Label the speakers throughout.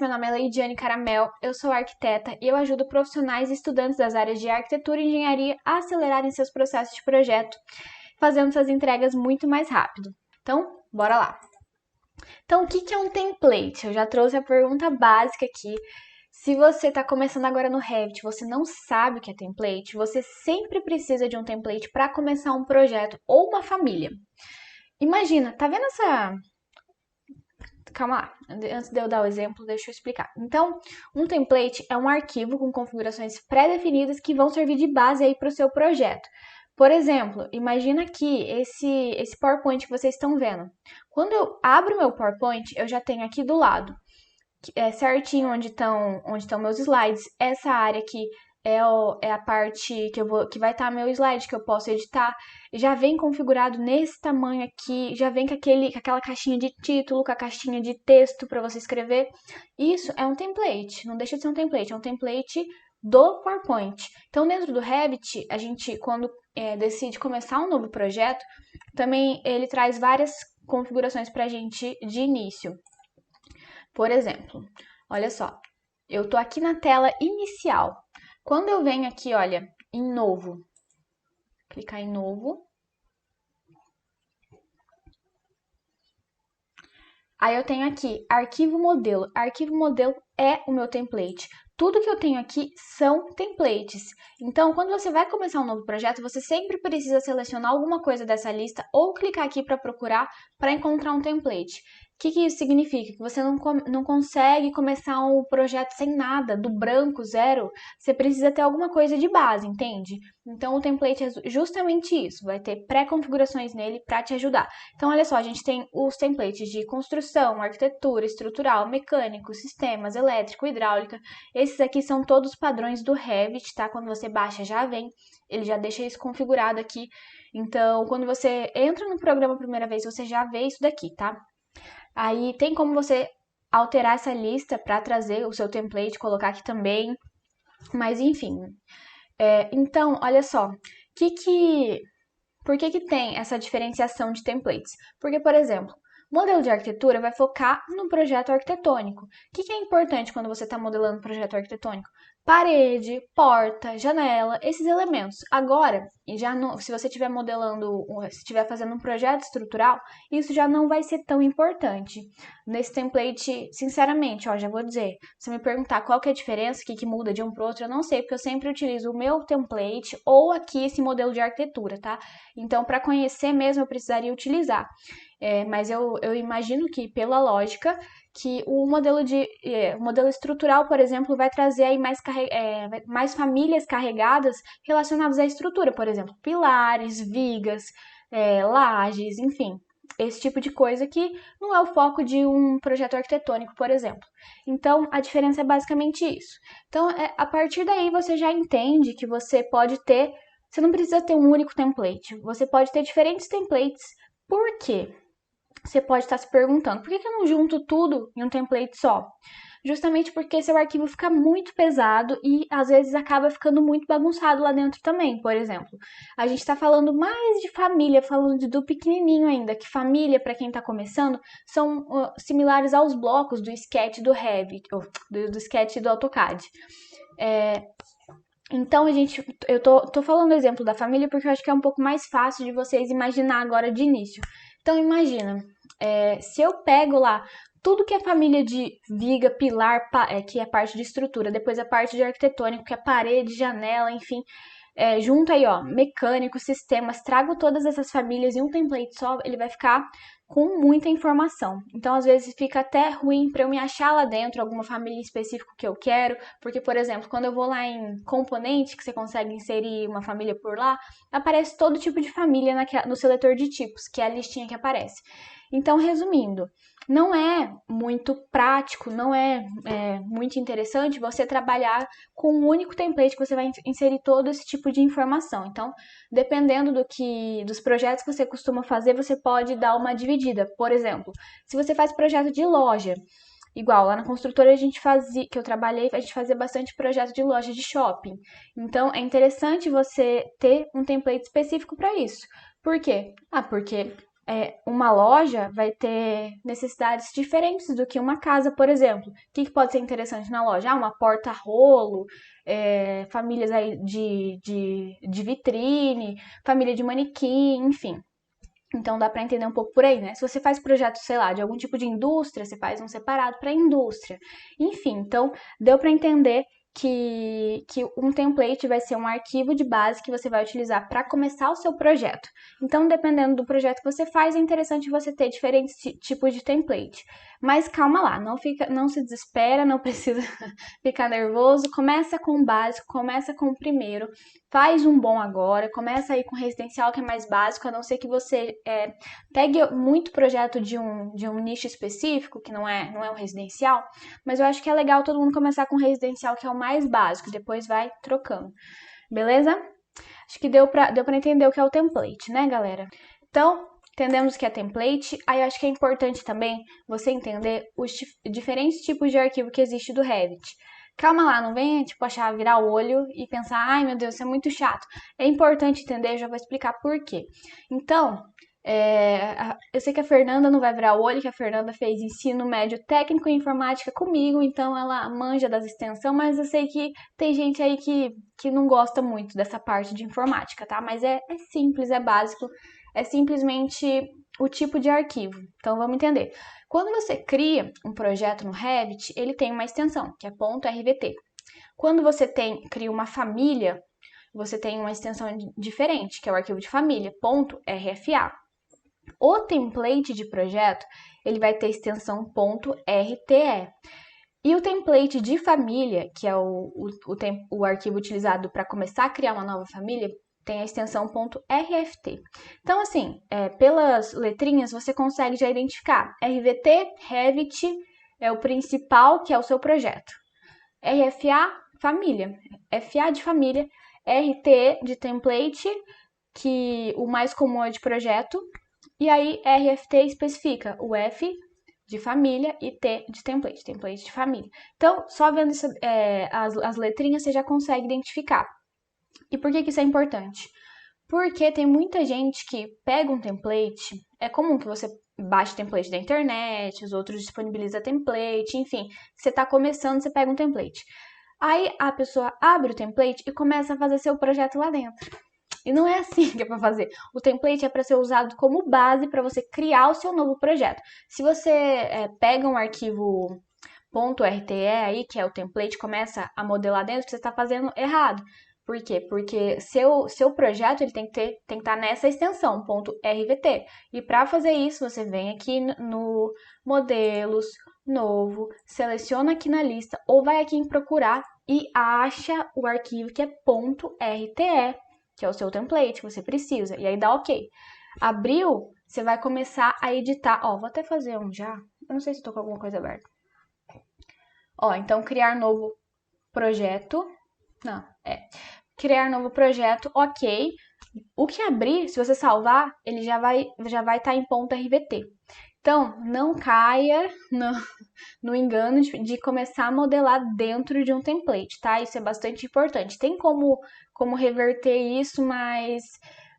Speaker 1: Meu nome é Leidiane Caramel, eu sou arquiteta e eu ajudo profissionais e estudantes das áreas de arquitetura e engenharia a acelerarem seus processos de projeto, fazendo suas entregas muito mais rápido. Então, bora lá! Então, o que é um template? Eu já trouxe a pergunta básica aqui. Se você está começando agora no Revit, você não sabe o que é template, você sempre precisa de um template para começar um projeto ou uma família. Imagina, tá vendo essa... Calma lá, antes de eu dar o exemplo, deixa eu explicar. Então, um template é um arquivo com configurações pré-definidas que vão servir de base aí para o seu projeto. Por exemplo, imagina aqui esse PowerPoint que vocês estão vendo. Quando eu abro meu PowerPoint, eu já tenho aqui do lado certinho onde estão meus slides. Essa área aqui é a parte que vai estar meu slide, que eu posso editar. Já vem configurado nesse tamanho aqui, já vem com aquela caixinha de título, com a caixinha de texto para você escrever. Isso é um template, não deixa de ser um template, é um template do PowerPoint. Então, dentro do Revit, a gente, quando decide começar um novo projeto, também ele traz várias configurações para a gente de início. Por exemplo, olha só, eu tô aqui na tela inicial. Quando eu venho aqui, olha, em novo, clicar em novo. Aí eu tenho aqui arquivo modelo. Arquivo modelo é o meu template. Tudo que eu tenho aqui são templates. Então, quando você vai começar um novo projeto, você sempre precisa selecionar alguma coisa dessa lista ou clicar aqui para procurar para encontrar um template. O que isso significa? Que você não consegue começar um projeto sem nada, do branco, zero. Você precisa ter alguma coisa de base, entende? Então, o template é justamente isso. Vai ter pré-configurações nele para te ajudar. Então, olha só, a gente tem os templates de construção, arquitetura, estrutural, mecânico, sistemas, elétrico, hidráulica. Esses aqui são todos padrões do Revit, tá? Quando você baixa, já vem. Ele já deixa isso configurado aqui. Então, quando você entra no programa a primeira vez, você já vê isso daqui, tá? Aí tem como você alterar essa lista para trazer o seu template, colocar aqui também. Mas enfim. Então, olha só. Por que tem essa diferenciação de templates? Porque, por exemplo, modelo de arquitetura vai focar no projeto arquitetônico. O que é importante quando você está modelando um projeto arquitetônico? Parede, porta, janela, esses elementos. Agora, se você estiver modelando, se estiver fazendo um projeto estrutural, isso já não vai ser tão importante. Nesse template, sinceramente, já vou dizer, se me perguntar qual que é a diferença, o que muda de um para o outro, eu não sei, porque eu sempre utilizo o meu template ou aqui esse modelo de arquitetura, tá? Então, para conhecer mesmo, eu precisaria utilizar. Mas eu imagino que, pela lógica, que o modelo estrutural, por exemplo, vai trazer aí mais famílias carregadas relacionadas à estrutura, por exemplo, pilares, vigas, lajes, enfim, esse tipo de coisa que não é o foco de um projeto arquitetônico, por exemplo. Então, a diferença é basicamente isso. Então, a partir daí, você já entende que você não precisa ter um único template, você pode ter diferentes templates. Por quê? Você pode estar se perguntando, por que eu não junto tudo em um template só? Justamente porque seu arquivo fica muito pesado e às vezes acaba ficando muito bagunçado lá dentro também. Por exemplo, a gente está falando mais de família, falando do pequenininho ainda, que família, para quem está começando, são similares aos blocos do sketch do Revit, ou do sketch do AutoCAD. Então, eu tô falando o exemplo da família porque eu acho que é um pouco mais fácil de vocês imaginar agora de início. Então, imagina, se eu pego lá tudo que é família de viga, pilar, que é parte de estrutura, depois a parte de arquitetônico, que é parede, janela, enfim, junto aí, ó, mecânico, sistemas, trago todas essas famílias em um template só, ele vai ficar com muita informação. Então, às vezes, fica até ruim para eu me achar lá dentro, alguma família específica que eu quero, porque, por exemplo, quando eu vou lá em componente, que você consegue inserir uma família por lá, aparece todo tipo de família no seletor de tipos, que é a listinha que aparece. Então, resumindo, não é muito prático, não é muito interessante você trabalhar com um único template que você vai inserir todo esse tipo de informação. Então, dependendo dos projetos que você costuma fazer, você pode dar uma dividida. Por exemplo, se você faz projeto de loja, igual lá na construtora que eu trabalhei, a gente fazia bastante projeto de loja de shopping. Então, é interessante você ter um template específico para isso. Por quê? Porque uma loja vai ter necessidades diferentes do que uma casa, por exemplo. O que pode ser interessante na loja? Uma porta-rolo, famílias aí de vitrine, família de manequim, enfim. Então dá para entender um pouco por aí, né? Se você faz projeto, sei lá, de algum tipo de indústria, você faz um separado para indústria. Enfim, então deu para entender que um template vai ser um arquivo de base que você vai utilizar para começar o seu projeto. Então, dependendo do projeto que você faz, é interessante você ter diferentes tipos de template. Mas calma lá, não se desespera, não precisa ficar nervoso. Começa com o básico, começa com o primeiro, faz um bom agora, começa aí com residencial que é mais básico, a não ser que você pegue muito projeto de um nicho específico, que não é um residencial, mas eu acho que é legal todo mundo começar com residencial, que é o mais básico, depois vai trocando, beleza? Acho que deu pra entender o que é o template, né, galera? Então, entendemos que é template, aí eu acho que é importante também você entender os diferentes tipos de arquivo que existe do Revit. Calma lá, não venha, tipo, virar o olho e pensar, ai meu Deus, isso é muito chato. É importante entender, eu já vou explicar por quê. Então, eu sei que a Fernanda não vai virar o olho, que a Fernanda fez ensino médio técnico em informática comigo, então ela manja das extensões, mas eu sei que tem gente aí que não gosta muito dessa parte de informática, tá? Mas é simples, é básico, é simplesmente o tipo de arquivo. Então vamos entender. Quando você cria um projeto no Revit, ele tem uma extensão, que é .rvt. Quando você cria uma família, você tem uma extensão diferente, que é o arquivo de família, .rfa. O template de projeto, ele vai ter extensão .rte. E o template de família, que é o arquivo utilizado para começar a criar uma nova família, tem a extensão .rft. Então, assim, pelas letrinhas você consegue já identificar. RVT, Revit, é o principal, que é o seu projeto. RFA, família. FA de família. RT de template, que o mais comum é de projeto. E aí, RFT especifica o F de família e T de template de família. Então, só vendo as letrinhas você já consegue identificar. E por que isso é importante? Porque tem muita gente que pega um template, é comum que você baixe template da internet, os outros disponibilizam template, enfim, você está começando, você pega um template. Aí a pessoa abre o template e começa a fazer seu projeto lá dentro. E não é assim que é para fazer. O template é para ser usado como base para você criar o seu novo projeto. Se você pega um arquivo .rte aí, que é o template, começa a modelar dentro, você está fazendo errado. Por quê? Porque seu projeto ele tem que estar nessa extensão, .rvt. E para fazer isso, você vem aqui no modelos, novo, seleciona aqui na lista ou vai aqui em procurar e acha o arquivo que é .rte, que é o seu template que você precisa. E aí dá OK. Abriu, você vai começar a editar. Ó, vou até fazer um já. Eu não sei se estou com alguma coisa aberta. Ó, então criar novo projeto. Não, criar novo projeto, OK. O que abrir, se você salvar, ele já vai estar em .rvt. Então, não caia no engano de começar a modelar dentro de um template, tá? Isso é bastante importante. Tem como reverter isso, mas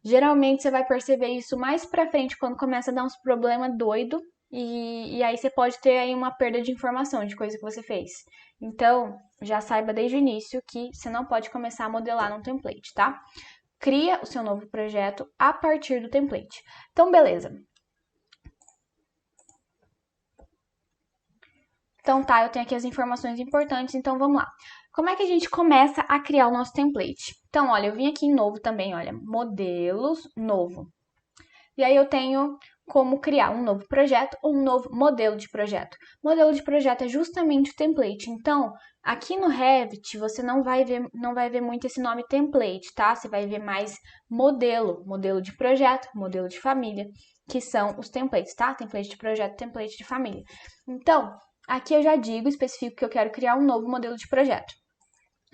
Speaker 1: geralmente você vai perceber isso mais pra frente, quando começa a dar uns problemas doidos, e aí você pode ter aí uma perda de informação de coisa que você fez. Então, já saiba desde o início que você não pode começar a modelar num template, tá? Cria o seu novo projeto a partir do template. Então, beleza. Então tá, eu tenho aqui as informações importantes, então vamos lá. Como é que a gente começa a criar o nosso template? Então, olha, eu vim aqui em novo também, olha, modelos, novo. E aí eu tenho como criar um novo projeto ou um novo modelo de projeto. Modelo de projeto é justamente o template. Então, aqui no Revit, você não vai ver muito esse nome template, tá? Você vai ver mais modelo de projeto, modelo de família, que são os templates, tá? Template de projeto, template de família. Então, aqui eu já digo, especifico que eu quero criar um novo modelo de projeto.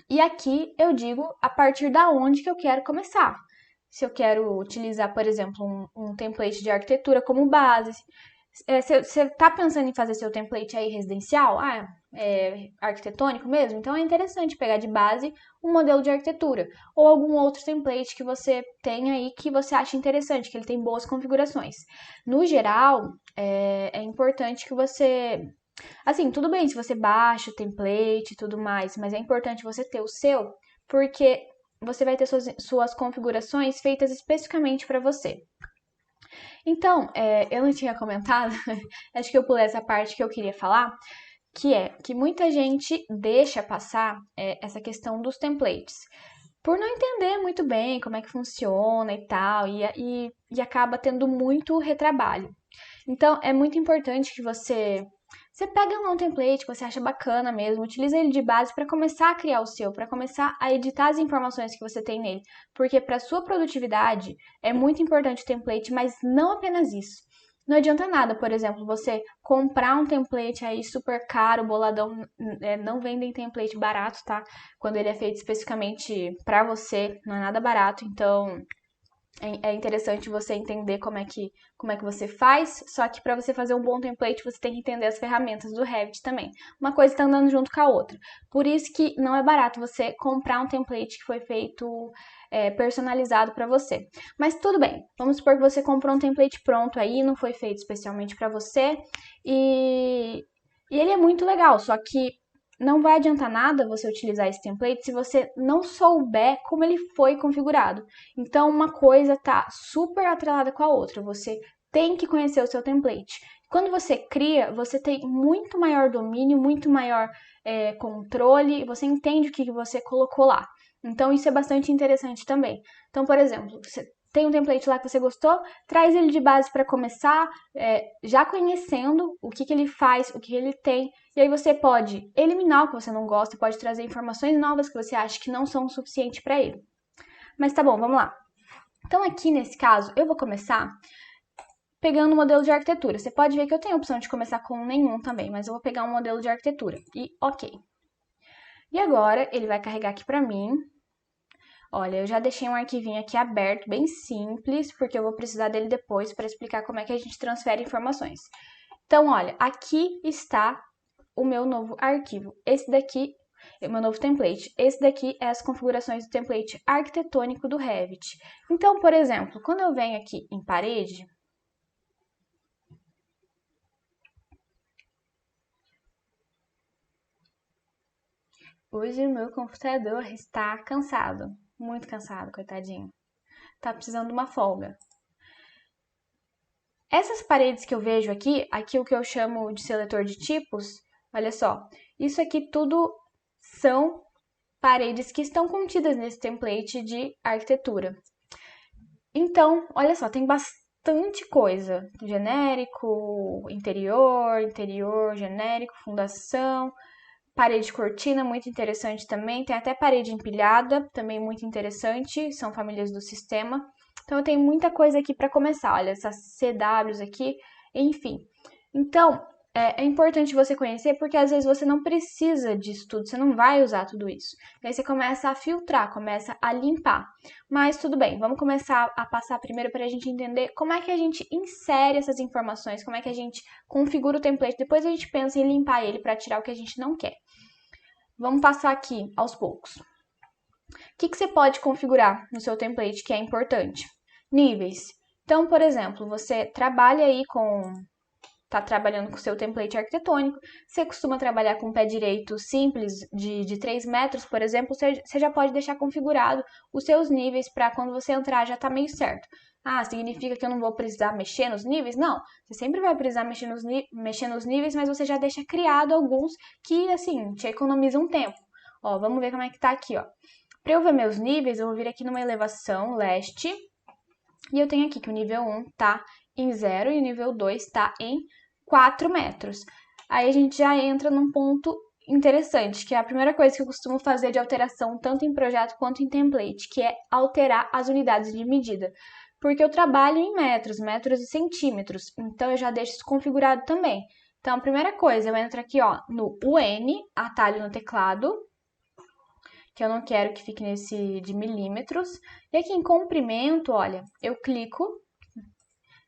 Speaker 1: E aqui eu digo a partir da onde que eu quero começar. Se eu quero utilizar, por exemplo, um template de arquitetura como base, Você tá pensando em fazer seu template aí residencial? Arquitetônico mesmo? Então é interessante pegar de base um modelo de arquitetura ou algum outro template que você tenha aí que você acha interessante, que ele tem boas configurações. No geral, é importante que você... Assim, tudo bem se você baixa o template e tudo mais, mas é importante você ter o seu, porque você vai ter suas configurações feitas especificamente para você. Então, eu não tinha comentado, acho que eu pulei essa parte que eu queria falar, que é que muita gente deixa passar essa questão dos templates, por não entender muito bem como é que funciona e tal, e acaba tendo muito retrabalho. Então, é muito importante que você pega um template que você acha bacana mesmo, utiliza ele de base para começar a criar o seu, para começar a editar as informações que você tem nele, porque para sua produtividade é muito importante o template, mas não apenas isso. Não adianta nada, por exemplo, você comprar um template aí super caro, boladão, não vendem template barato, tá? Quando ele é feito especificamente para você, não é nada barato, então é interessante você entender como é que você faz, só que para você fazer um bom template, você tem que entender as ferramentas do Revit também. Uma coisa está andando junto com a outra. Por isso que não é barato você comprar um template que foi feito personalizado para você. Mas tudo bem, vamos supor que você comprou um template pronto aí, não foi feito especialmente para você, e ele é muito legal, só que não vai adiantar nada você utilizar esse template se você não souber como ele foi configurado. Então, uma coisa tá super atrelada com a outra. Você tem que conhecer o seu template. Quando você cria, você tem muito maior domínio, muito maior controle, você entende o que você colocou lá. Então, isso é bastante interessante também. Então, por exemplo, você tem um template lá que você gostou, traz ele de base para começar, já conhecendo o que ele faz, o que ele tem, e aí você pode eliminar o que você não gosta, pode trazer informações novas que você acha que não são o suficiente para ele. Mas tá bom, vamos lá. Então aqui nesse caso, eu vou começar pegando o modelo de arquitetura. Você pode ver que eu tenho a opção de começar com nenhum também, mas eu vou pegar um modelo de arquitetura. E ok. E agora ele vai carregar aqui para mim. Olha, eu já deixei um arquivinho aqui aberto, bem simples, porque eu vou precisar dele depois para explicar como é que a gente transfere informações. Então, olha, aqui está o meu novo arquivo. Esse daqui é o meu novo template. Esse daqui é as configurações do template arquitetônico do Revit. Então, por exemplo, quando eu venho aqui em parede, hoje o meu computador está cansado, muito cansado, coitadinho. Tá precisando de uma folga. Essas paredes que eu vejo aqui o que eu chamo de seletor de tipos, olha só, isso aqui tudo são paredes que estão contidas nesse template de arquitetura. Então, olha só, tem bastante coisa. Genérico, interior, genérico, fundação, parede cortina, muito interessante também. Tem até parede empilhada, também muito interessante, são famílias do sistema. Então, eu tenho muita coisa aqui para começar. Olha, essas CWs aqui, enfim. Então, é importante você conhecer porque às vezes você não precisa disso tudo, você não vai usar tudo isso. E aí você começa a filtrar, começa a limpar. Mas tudo bem, vamos começar a passar primeiro para a gente entender como é que a gente insere essas informações, como é que a gente configura o template, depois a gente pensa em limpar ele para tirar o que a gente não quer. Vamos passar aqui aos poucos. O que você pode configurar no seu template que é importante? Níveis. Então, por exemplo, você trabalha aí está trabalhando com o seu template arquitetônico, você costuma trabalhar com pé direito simples de 3 metros, por exemplo, você já pode deixar configurado os seus níveis para quando você entrar já está meio certo. Ah, significa que eu não vou precisar mexer nos níveis? Não, você sempre vai precisar mexer nos níveis, mas você já deixa criado alguns que, assim, te economizam um tempo. Ó, vamos ver como é que tá aqui, ó. Para eu ver meus níveis, eu vou vir aqui numa elevação leste, e eu tenho aqui que o nível 1 tá em 0 e o nível 2 tá em 4 metros. Aí a gente já entra num ponto interessante, que é a primeira coisa que eu costumo fazer de alteração, tanto em projeto quanto em template, que é alterar as unidades de medida. Porque eu trabalho em metros e centímetros, então eu já deixo isso configurado também. Então, a primeira coisa, eu entro aqui ó, no UN, atalho no teclado, que eu não quero que fique nesse de milímetros. E aqui em comprimento, olha, eu clico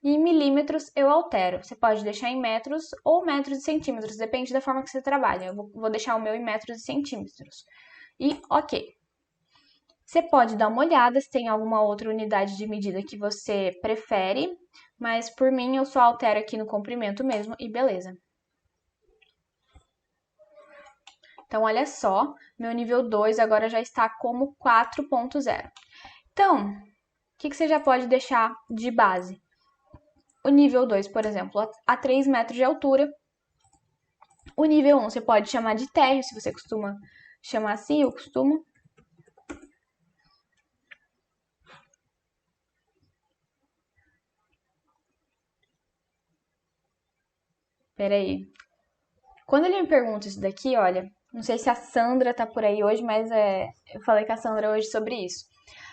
Speaker 1: E em milímetros eu altero. Você pode deixar em metros ou metros e centímetros, depende da forma que você trabalha. Eu vou deixar o meu em metros e centímetros. E ok. Você pode dar uma olhada se tem alguma outra unidade de medida que você prefere, mas por mim eu só altero aqui no comprimento mesmo e beleza. Então, olha só, meu nível 2 agora já está como 4.0. Então, o que você já pode deixar de base? O nível 2, por exemplo, a 3 metros de altura. O nível 1 você pode chamar de térreo, se você costuma chamar assim, eu costumo. Peraí. Quando ele me pergunta isso daqui, olha, não sei se a Sandra tá por aí hoje, mas eu falei com a Sandra hoje sobre isso.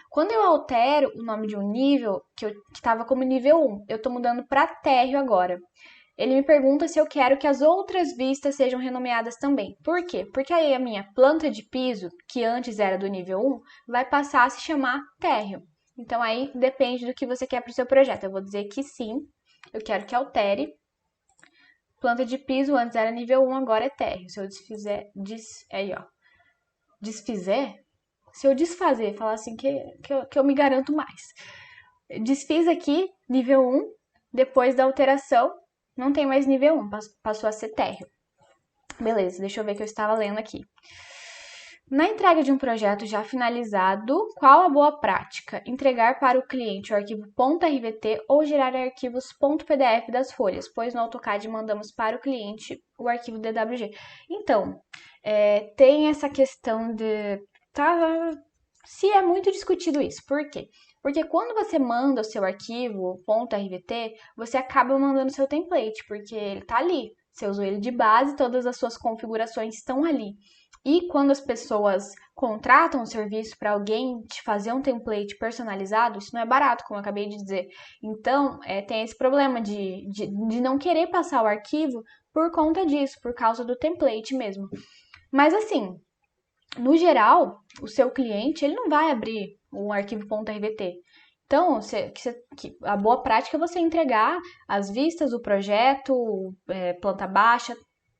Speaker 1: Quando eu altero o nome de um nível, que estava como nível 1, eu estou mudando para térreo agora. Ele me pergunta se eu quero que as outras vistas sejam renomeadas também. Por quê? Porque aí a minha planta de piso, que antes era do nível 1, vai passar a se chamar térreo. Então aí depende do que você quer para o seu projeto. Eu vou dizer que sim, eu quero que altere. Planta de piso antes era nível 1, agora é térreo. Se eu aí ó, desfizer, se eu desfazer, falar assim que eu me garanto mais. Desfiz aqui, nível 1, depois da alteração, não tem mais nível 1, passou a ser térreo. Beleza, deixa eu ver o que eu estava lendo aqui. Na entrega de um projeto já finalizado, qual a boa prática? Entregar para o cliente o arquivo .rvt ou gerar arquivos .pdf das folhas, pois no AutoCAD mandamos para o cliente o arquivo DWG. Então, tem essa questão de... se é muito discutido isso. Por quê? Porque quando você manda o seu arquivo .rvt, você acaba mandando seu template, porque ele está ali. Você usou ele de base, todas as suas configurações estão ali. E quando as pessoas contratam um serviço para alguém te fazer um template personalizado, isso não é barato, como eu acabei de dizer. Então, tem esse problema de não querer passar o arquivo por conta disso, por causa do template mesmo. Mas assim, no geral, o seu cliente ele não vai abrir um arquivo .rvt. Então, a boa prática é você entregar as vistas do projeto, planta baixa,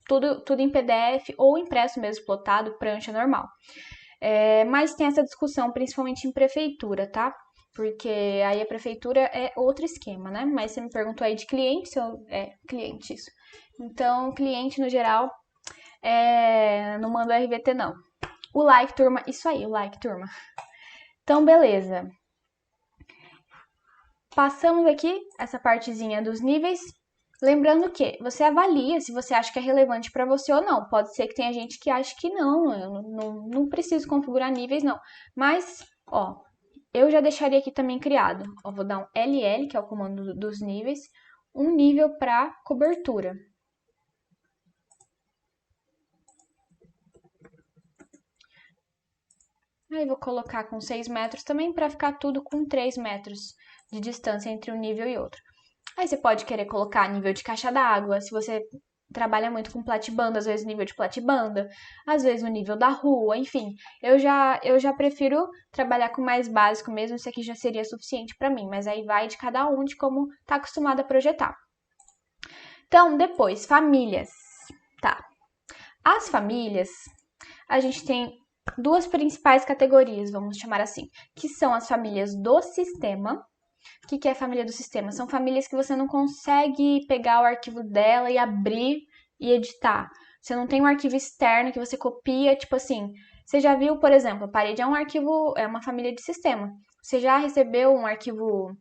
Speaker 1: tudo em PDF ou impresso mesmo, plotado, prancha normal. Mas tem essa discussão, principalmente em prefeitura, tá? Porque aí a prefeitura é outro esquema, né? Mas você me perguntou aí de cliente, cliente isso. Então, cliente no geral, não manda RVT não. O like, turma, isso aí, o like, turma. Então, beleza. Passamos aqui essa partezinha dos níveis. Lembrando que você avalia se você acha que é relevante para você ou não. Pode ser que tenha gente que ache que não, eu não preciso configurar níveis, não. Mas, ó, eu já deixaria aqui também criado. Ó, vou dar um LL, que é o comando dos níveis, um nível para cobertura. Aí vou colocar com 6 metros também para ficar tudo com 3 metros de distância entre um nível e outro. Aí você pode querer colocar nível de caixa d'água, se você trabalha muito com platibanda, às vezes nível de platibanda, às vezes o nível da rua, enfim. Eu já prefiro trabalhar com mais básico mesmo, isso aqui já seria suficiente para mim, mas aí vai de cada um, de como tá acostumado a projetar. Então, depois, famílias. Tá. As famílias, a gente tem duas principais categorias, vamos chamar assim, que são as famílias do sistema. O que é família do sistema? São famílias que você não consegue pegar o arquivo dela e abrir e editar. Você não tem um arquivo externo que você copia, tipo assim. Você já viu, por exemplo, a parede é um arquivo, é uma família de sistema. Você já recebeu um arquivo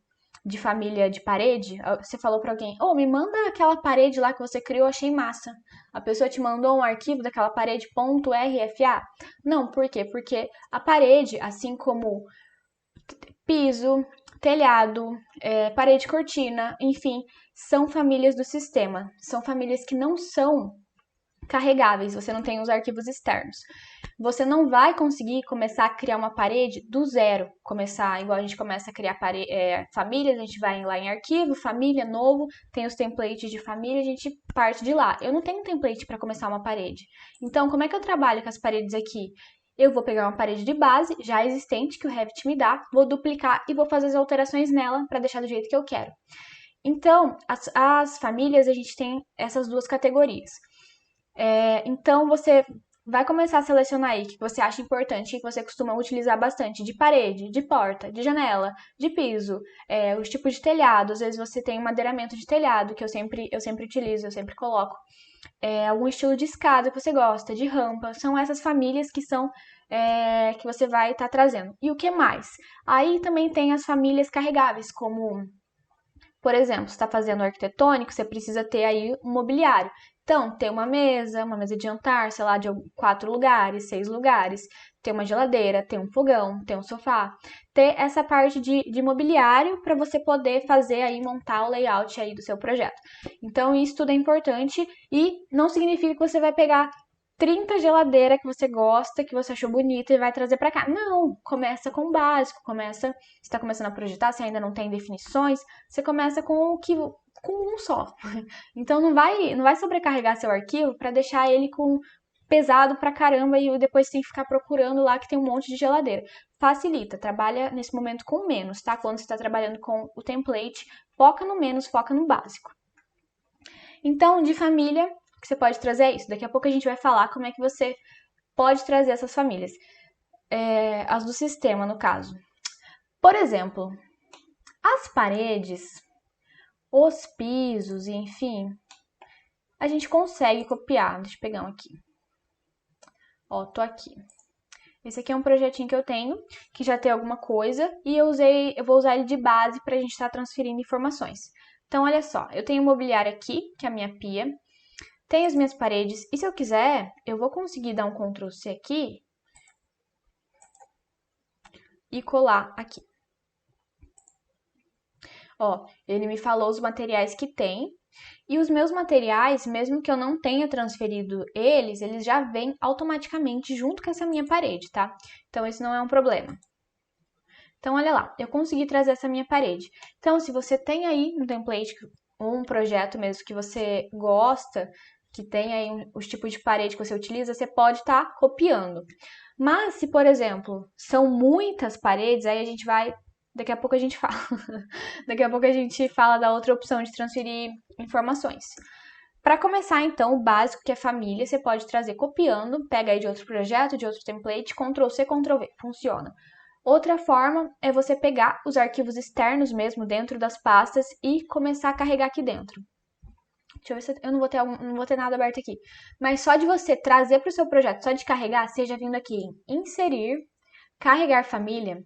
Speaker 1: de família de parede? Você falou para alguém, me manda aquela parede lá que você criou, achei massa. A pessoa te mandou um arquivo daquela parede .rfa? Não, por quê? Porque a parede, assim como piso, telhado, parede cortina, enfim, são famílias do sistema. São famílias que não são carregáveis, você não tem os arquivos externos. Você não vai conseguir começar a criar uma parede do zero. Começar, igual a gente começa a criar famílias, a gente vai lá em arquivo, família, novo, tem os templates de família, a gente parte de lá. Eu não tenho um template para começar uma parede. Então, como é que eu trabalho com as paredes aqui? Eu vou pegar uma parede de base já existente que o Revit me dá, vou duplicar e vou fazer as alterações nela para deixar do jeito que eu quero. Então, as famílias, a gente tem essas duas categorias. Então, você vai começar a selecionar aí o que você acha importante, que você costuma utilizar bastante, de parede, de porta, de janela, de piso, os tipos de telhado. Às vezes você tem um madeiramento de telhado, que eu sempre utilizo, eu sempre coloco. Algum estilo de escada que você gosta, de rampa. São essas famílias que são que você vai estar trazendo. E o que mais? Aí também tem as famílias carregáveis, como, por exemplo, você está fazendo arquitetônico, você precisa ter aí um mobiliário. Então, ter uma mesa de jantar, sei lá, de 4 lugares, 6 lugares, ter uma geladeira, ter um fogão, ter um sofá, ter essa parte de mobiliário para você poder fazer aí, montar o layout aí do seu projeto. Então, isso tudo é importante e não significa que você vai pegar 30 geladeiras que você gosta, que você achou bonita e vai trazer para cá. Não, começa com o básico, você está começando a projetar, você ainda não tem definições, você começa com um só. Então não vai sobrecarregar seu arquivo para deixar ele pesado pra caramba e depois você tem que ficar procurando lá que tem um monte de geladeira. Facilita, trabalha nesse momento com menos, tá? Quando você está trabalhando com o template, foca no menos, foca no básico. Então, de família, que você pode trazer é isso. Daqui a pouco a gente vai falar como é que você pode trazer essas famílias. As do sistema, no caso. Por exemplo, as paredes, os pisos, enfim, a gente consegue copiar. Deixa eu pegar um aqui. Ó, tô aqui. Esse aqui é um projetinho que eu tenho, que já tem alguma coisa, e eu vou usar ele de base para a gente estar transferindo informações. Então, olha só, eu tenho o mobiliário aqui, que é a minha pia, tem as minhas paredes, e se eu quiser, eu vou conseguir dar um Ctrl C aqui e colar aqui. Ó, ele me falou os materiais que tem, e os meus materiais, mesmo que eu não tenha transferido eles já vêm automaticamente junto com essa minha parede, tá? Então, esse não é um problema. Então, olha lá, eu consegui trazer essa minha parede. Então, se você tem aí um template, um projeto mesmo que você gosta, que tem aí os tipos de parede que você utiliza, você pode estar copiando. Mas, se, por exemplo, são muitas paredes, aí a gente vai. Daqui a pouco a gente fala. Daqui a pouco a gente fala da outra opção de transferir informações. Para começar, então, o básico que é família, você pode trazer copiando, pega aí de outro projeto, de outro template, Ctrl C, Ctrl V, funciona. Outra forma é você pegar os arquivos externos mesmo dentro das pastas e começar a carregar aqui dentro. Deixa eu ver se eu não vou ter nada aberto aqui. Mas só de você trazer para o seu projeto, só de carregar, seja vindo aqui em inserir, carregar família,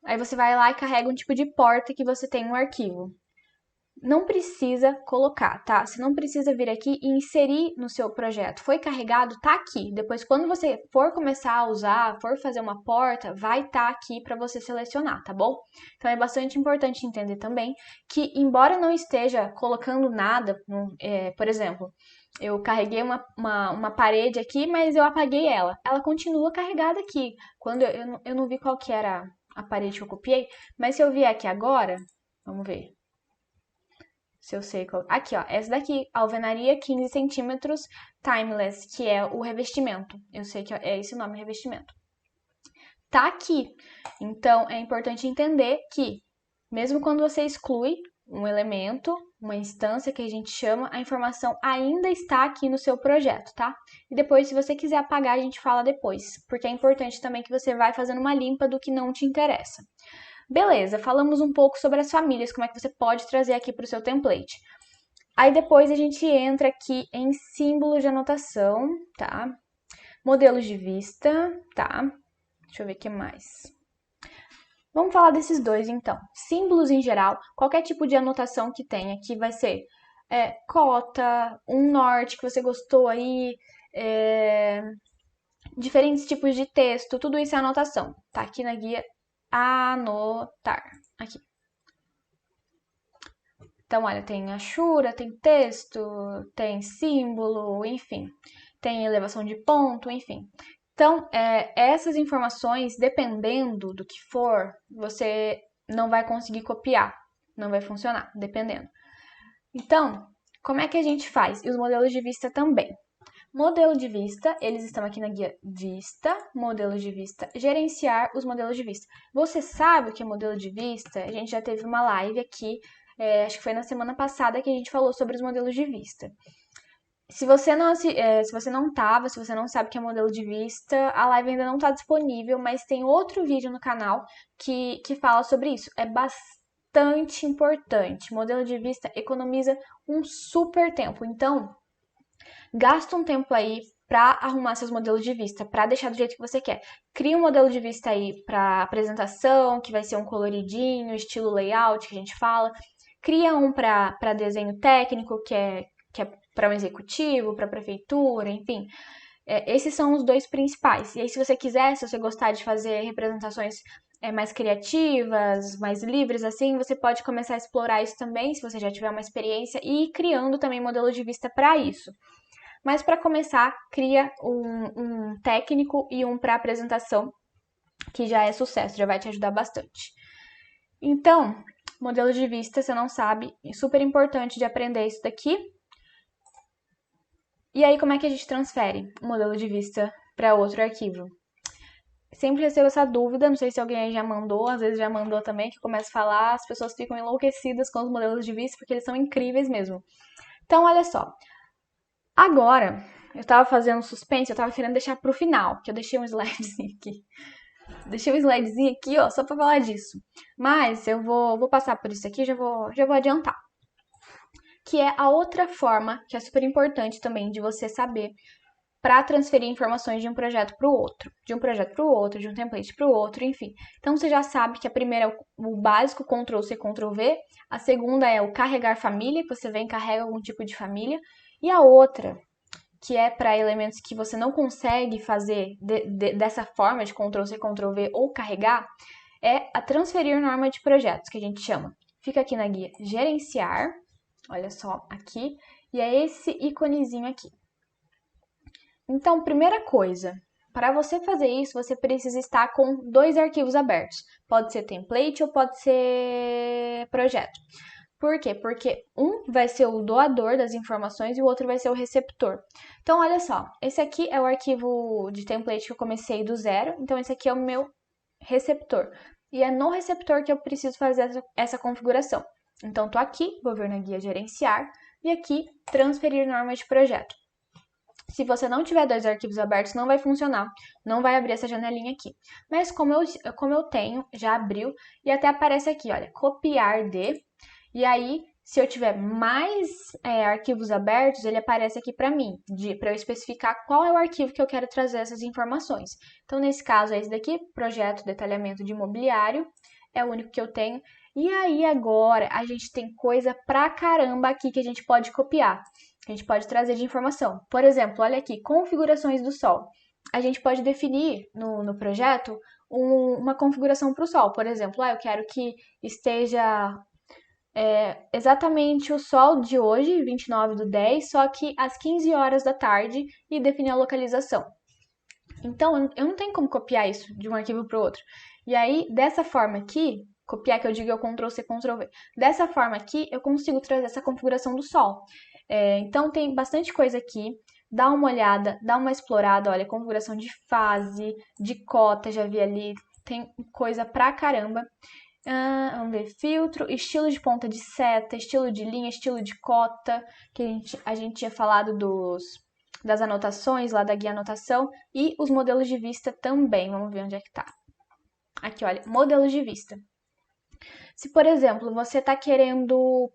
Speaker 1: aí você vai lá e carrega um tipo de porta que você tem um arquivo. Não precisa colocar, tá? Você não precisa vir aqui e inserir no seu projeto. Foi carregado, tá aqui. Depois, quando você for começar a usar, for fazer uma porta, vai estar aqui para você selecionar, tá bom? Então, é bastante importante entender também que, embora não esteja colocando nada, por exemplo, eu carreguei uma parede aqui, mas eu apaguei ela. Ela continua carregada aqui. Quando eu não vi qual que era a parede que eu copiei, mas se eu vier aqui agora, vamos ver. Se eu sei qual. Aqui, ó. Essa daqui, alvenaria 15 centímetros timeless, que é o revestimento. Eu sei que é esse o nome, revestimento. Tá aqui. Então, é importante entender que, mesmo quando você exclui um elemento, uma instância que a gente chama, a informação ainda está aqui no seu projeto, tá? E depois, se você quiser apagar, a gente fala depois. Porque é importante também que você vai fazendo uma limpa do que não te interessa. Beleza, falamos um pouco sobre as famílias, como é que você pode trazer aqui para o seu template. Aí depois a gente entra aqui em símbolos de anotação, tá? Modelos de vista, tá? Deixa eu ver o que mais. Vamos falar desses dois, então. Símbolos em geral, qualquer tipo de anotação que tenha, que vai ser cota, um norte que você gostou aí, diferentes tipos de texto, tudo isso é anotação. Tá aqui na guia anotar. Aqui. Então, olha, tem achura, tem texto, tem símbolo, enfim. Tem elevação de ponto, enfim. Então, essas informações, dependendo do que for, você não vai conseguir copiar. Não vai funcionar, dependendo. Então, como é que a gente faz? E os modelos de vista também. Modelo de vista, eles estão aqui na guia Vista, Modelos de Vista, Gerenciar os modelos de vista. Você sabe o que é modelo de vista? A gente já teve uma live aqui Acho que foi na semana passada que a gente falou sobre os modelos de vista. Se você não se você não sabe o que é modelo de vista, a live ainda não está disponível, mas tem outro vídeo no canal que fala sobre isso. É bastante importante. Modelo de vista economiza um super tempo. Então, gasta um tempo aí para arrumar seus modelos de vista, para deixar do jeito que você quer. Cria um modelo de vista aí para apresentação, que vai ser um coloridinho, estilo layout que a gente fala. Cria um para desenho técnico, que é para um executivo, para prefeitura, enfim. Esses são os dois principais. E aí, se você quiser, se você gostar de fazer representações mais criativas, mais livres, assim, você pode começar a explorar isso também, se você já tiver uma experiência, e ir criando também modelo de vista para isso. Mas para começar, cria um técnico e um para apresentação, que já é sucesso, já vai te ajudar bastante. Então, modelo de vista, você não sabe, é super importante de aprender isso daqui. E aí, como é que a gente transfere o modelo de vista para outro arquivo? Sempre recebo essa dúvida, não sei se alguém aí já mandou, às vezes já mandou também, que começa a falar, as pessoas ficam enlouquecidas com os modelos de vista, porque eles são incríveis mesmo. Então, olha só. Agora, eu tava fazendo suspense, eu tava querendo deixar pro final, que eu deixei um slidezinho aqui. Deixei um slidezinho aqui, ó, só pra falar disso. Mas eu vou passar por isso aqui, já vou adiantar. Que é a outra forma, que é super importante também de você saber para transferir informações de um projeto para o outro, de um projeto para o outro, de um template para o outro, enfim. Então você já sabe que a primeira é o básico, Ctrl+C, Ctrl+V, a segunda é o carregar família, que você vem e carrega algum tipo de família, e a outra, que é para elementos que você não consegue fazer dessa forma de Ctrl+C, Ctrl+V ou carregar, é a transferir norma de projetos, que a gente chama. Fica aqui na guia gerenciar, olha só aqui, e é esse íconezinho aqui. Então, primeira coisa, para você fazer isso, você precisa estar com dois arquivos abertos. Pode ser template ou pode ser projeto. Por quê? Porque um vai ser o doador das informações e o outro vai ser o receptor. Então, olha só, esse aqui é o arquivo de template que eu comecei do zero, então esse aqui é o meu receptor. E é no receptor que eu preciso fazer essa configuração. Então, tô aqui, vou vir na guia gerenciar e aqui transferir normas de projeto. Se você não tiver dois arquivos abertos, não vai funcionar, não vai abrir essa janelinha aqui. Mas como eu tenho, já abriu, e até aparece aqui, olha, copiar de, e aí, se eu tiver mais arquivos abertos, ele aparece aqui para mim, para eu especificar qual é o arquivo que eu quero trazer essas informações. Então, nesse caso, é esse daqui, projeto detalhamento de imobiliário, é o único que eu tenho. E aí, agora, a gente tem coisa pra caramba aqui que a gente pode copiar, que a gente pode trazer de informação. Por exemplo, olha aqui, configurações do sol. A gente pode definir no projeto uma configuração para o sol. Por exemplo, eu quero que esteja exatamente o sol de hoje, 29/10, só que às 15 horas da tarde, e definir a localização. Então, eu não tenho como copiar isso de um arquivo para o outro. E aí, dessa forma aqui, copiar que eu digo é o Ctrl+C, Ctrl+V. Dessa forma aqui, eu consigo trazer essa configuração do sol. Então, tem bastante coisa aqui. Dá uma olhada, dá uma explorada. Olha, configuração de fase, de cota, já vi ali. Tem coisa pra caramba. Vamos ver, filtro, estilo de ponta de seta, estilo de linha, estilo de cota, que a gente tinha falado das anotações lá da guia anotação, e os modelos de vista também. Vamos ver onde é que tá. Aqui, olha, modelos de vista. Se, por exemplo, você está querendo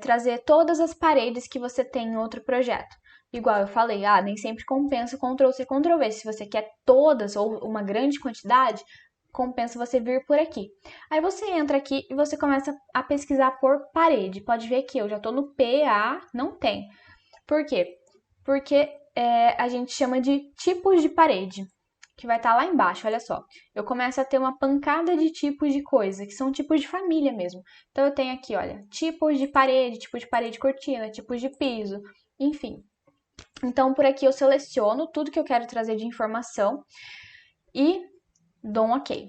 Speaker 1: trazer todas as paredes que você tem em outro projeto. Igual eu falei, nem sempre compensa Ctrl+C, Ctrl+V. Se você quer todas ou uma grande quantidade, compensa você vir por aqui. Aí você entra aqui e você começa a pesquisar por parede. Pode ver que eu já estou no PA, não tem. Por quê? Porque a gente chama de tipos de parede, que vai estar lá embaixo, olha só. Eu começo a ter uma pancada de tipos de coisa, que são tipos de família mesmo. Então, eu tenho aqui, olha, tipos de parede, tipo de parede cortina, tipos de piso, enfim. Então, por aqui eu seleciono tudo que eu quero trazer de informação e dou um OK.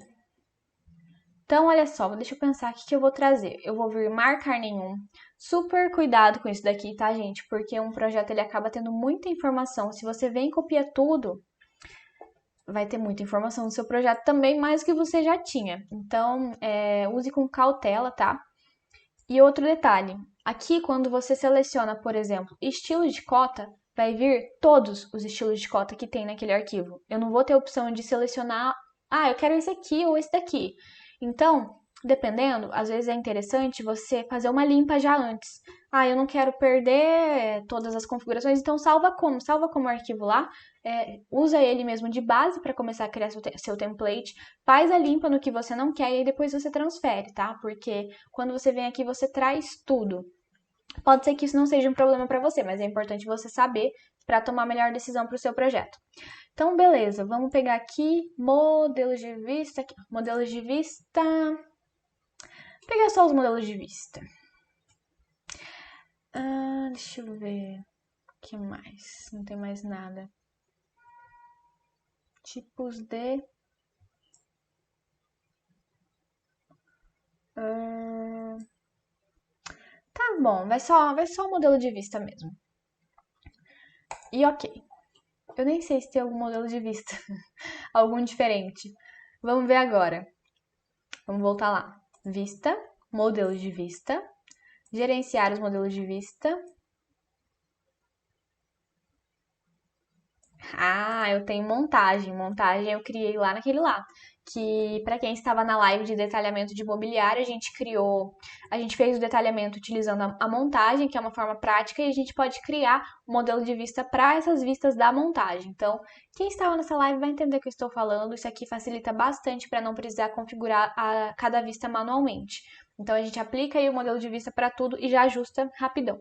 Speaker 1: Então, olha só, deixa eu pensar o que eu vou trazer. Eu vou vir marcar nenhum. Super cuidado com isso daqui, tá, gente? Porque um projeto ele acaba tendo muita informação. Se você vem e copia tudo, vai ter muita informação no seu projeto também, mais do que você já tinha. Então, use com cautela, tá? E outro detalhe, aqui quando você seleciona, por exemplo, estilo de cota, vai vir todos os estilos de cota que tem naquele arquivo. Eu não vou ter a opção de selecionar, eu quero esse aqui ou esse daqui. Então, dependendo, às vezes é interessante você fazer uma limpa já antes. Eu não quero perder todas as configurações, então salva como? Salva como arquivo lá, usa ele mesmo de base para começar a criar seu template, faz a limpa no que você não quer e aí depois você transfere, tá? Porque quando você vem aqui, você traz tudo. Pode ser que isso não seja um problema para você, mas é importante você saber para tomar a melhor decisão para o seu projeto. Então, beleza, vamos pegar aqui modelos de vista, modelos de vista. Vou pegar só os modelos de vista. Deixa eu ver. O que mais? Não tem mais nada. Tipos de. Tá bom, vai só o modelo de vista mesmo. E ok. Eu nem sei se tem algum modelo de vista. Algum diferente. Vamos ver agora. Vamos voltar lá. Vista, modelo de vista. Gerenciar os modelos de vista. Eu tenho montagem. Montagem eu criei lá naquele lá. Que para quem estava na live de detalhamento de mobiliário, a gente fez o detalhamento utilizando a montagem, que é uma forma prática, e a gente pode criar um modelo de vista para essas vistas da montagem. Então, quem estava nessa live vai entender o que eu estou falando. Isso aqui facilita bastante para não precisar configurar cada vista manualmente. Então, a gente aplica aí o modelo de vista para tudo e já ajusta rapidão.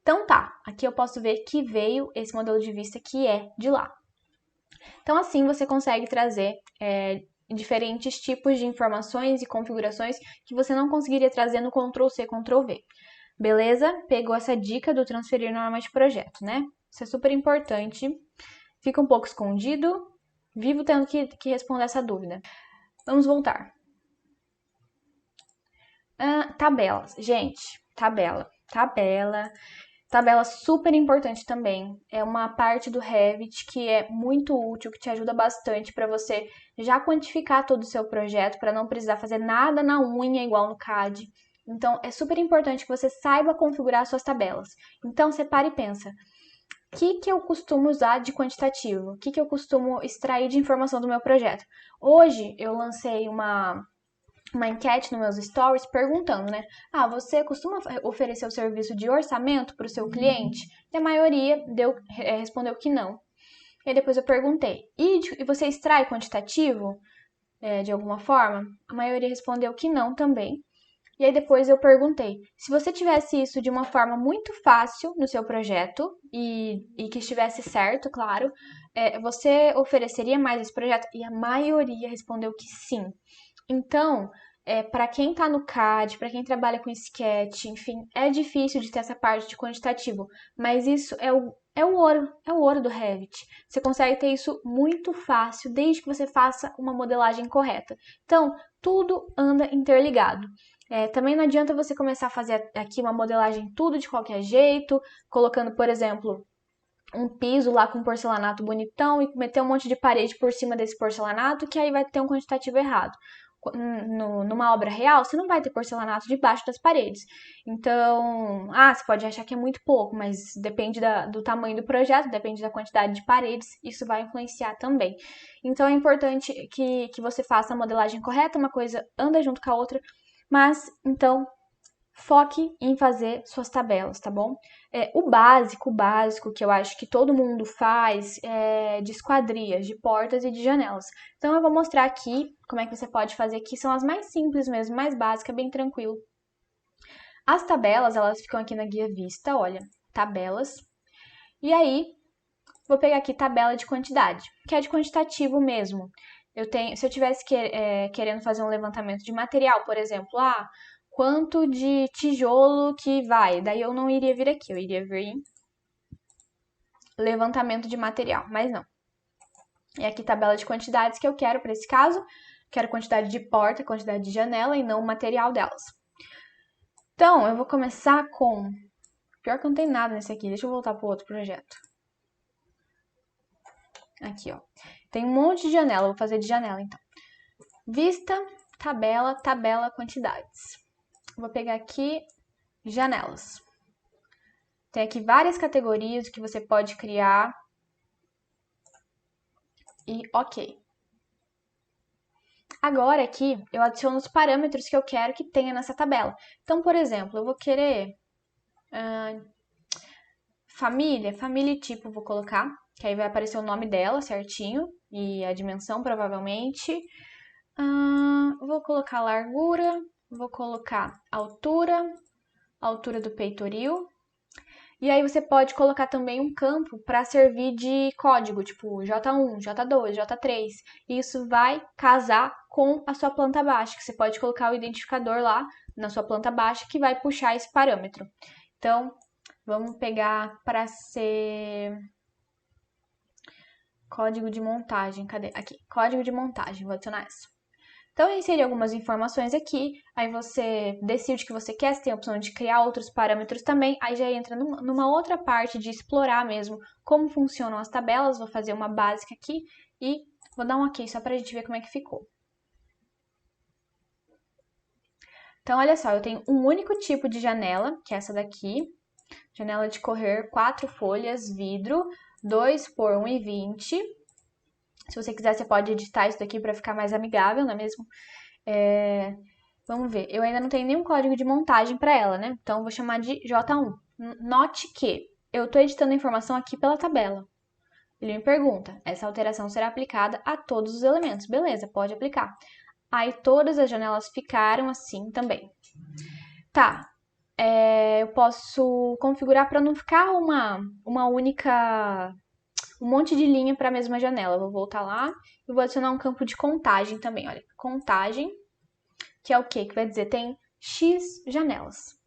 Speaker 1: Então tá, aqui eu posso ver que veio esse modelo de vista que é de lá. Então assim você consegue trazer diferentes tipos de informações e configurações que você não conseguiria trazer no Ctrl+C, Ctrl+V. Beleza? Pegou essa dica do transferir norma de projeto, né? Isso é super importante. Fica um pouco escondido. Vivo tendo que responder essa dúvida. Vamos voltar. Tabelas. Gente, tabela. Tabela super importante também. É uma parte do Revit que é muito útil, que te ajuda bastante para você já quantificar todo o seu projeto, para não precisar fazer nada na unha igual no CAD. Então, é super importante que você saiba configurar suas tabelas. Então, você para e pensa, o que eu costumo usar de quantitativo? O que eu costumo extrair de informação do meu projeto? Hoje, eu lancei uma enquete nos meus stories perguntando, né? Você costuma oferecer o serviço de orçamento para o seu cliente? E a maioria respondeu que não. E aí depois eu perguntei, e você extrai quantitativo de alguma forma? A maioria respondeu que não também. E aí depois eu perguntei, se você tivesse isso de uma forma muito fácil no seu projeto e que estivesse certo, claro, você ofereceria mais esse projeto? E a maioria respondeu que sim. Então, para quem está no CAD, para quem trabalha com sketch, enfim, é difícil de ter essa parte de quantitativo, mas isso é o ouro do Revit. Você consegue ter isso muito fácil, desde que você faça uma modelagem correta. Então, tudo anda interligado. Também não adianta você começar a fazer aqui uma modelagem tudo de qualquer jeito, colocando, por exemplo, um piso lá com porcelanato bonitão e meter um monte de parede por cima desse porcelanato, que aí vai ter um quantitativo errado. Numa obra real, você não vai ter porcelanato debaixo das paredes. Então, você pode achar que é muito pouco, mas depende do tamanho do projeto, depende da quantidade de paredes, isso vai influenciar também. Então, é importante que você faça a modelagem correta, uma coisa anda junto com a outra, mas, então, foque em fazer suas tabelas, tá bom? O básico que eu acho que todo mundo faz é de esquadrias, de portas e de janelas. Então eu vou mostrar aqui como é que você pode fazer, que são as mais simples mesmo, mais básicas, bem tranquilo. As tabelas, elas ficam aqui na guia vista, olha, tabelas. E aí, vou pegar aqui tabela de quantidade, que é de quantitativo mesmo. Se eu tivesse querendo fazer um levantamento de material, por exemplo, quanto de tijolo que vai? Daí eu não iria vir aqui, eu iria vir em levantamento de material, mas não. E aqui tabela de quantidades que eu quero para esse caso. Quero quantidade de porta, quantidade de janela e não o material delas. Então, eu vou começar com... Pior que não tem nada nesse aqui, deixa eu voltar para o outro projeto. Aqui, ó. Tem um monte de janela, vou fazer de janela então. Vista, tabela, tabela, quantidades. Vou pegar aqui janelas. Tem aqui várias categorias que você pode criar. E ok. Agora aqui eu adiciono os parâmetros que eu quero que tenha nessa tabela. Então, por exemplo, eu vou querer família e tipo vou colocar, que aí vai aparecer o nome dela certinho e a dimensão provavelmente. Vou colocar largura, vou colocar altura do peitoril. E aí você pode colocar também um campo para servir de código, tipo J1, J2, J3. E isso vai casar com a sua planta baixa, que você pode colocar o identificador lá na sua planta baixa que vai puxar esse parâmetro. Então, vamos pegar para ser código de montagem. Cadê? Aqui, código de montagem, vou adicionar essa. Então, eu inseri algumas informações aqui, aí você decide o que você quer, você tem a opção de criar outros parâmetros também, aí já entra numa outra parte de explorar mesmo como funcionam as tabelas, vou fazer uma básica aqui e vou dar um ok só para a gente ver como é que ficou. Então, olha só, eu tenho um único tipo de janela, que é essa daqui, janela de correr, 4 folhas, vidro, 2 por 1,20. Se você quiser, você pode editar isso daqui para ficar mais amigável, não é mesmo? Vamos ver, eu ainda não tenho nenhum código de montagem para ela, né? Então, eu vou chamar de J1. Note que eu estou editando a informação aqui pela tabela. Ele me pergunta, essa alteração será aplicada a todos os elementos. Beleza, pode aplicar. Aí, todas as janelas ficaram assim também. Tá, eu posso configurar para não ficar uma única... um monte de linha para a mesma janela. Eu vou voltar lá e vou adicionar um campo de contagem também. Olha, contagem, que é o quê? Que vai dizer tem X janelas.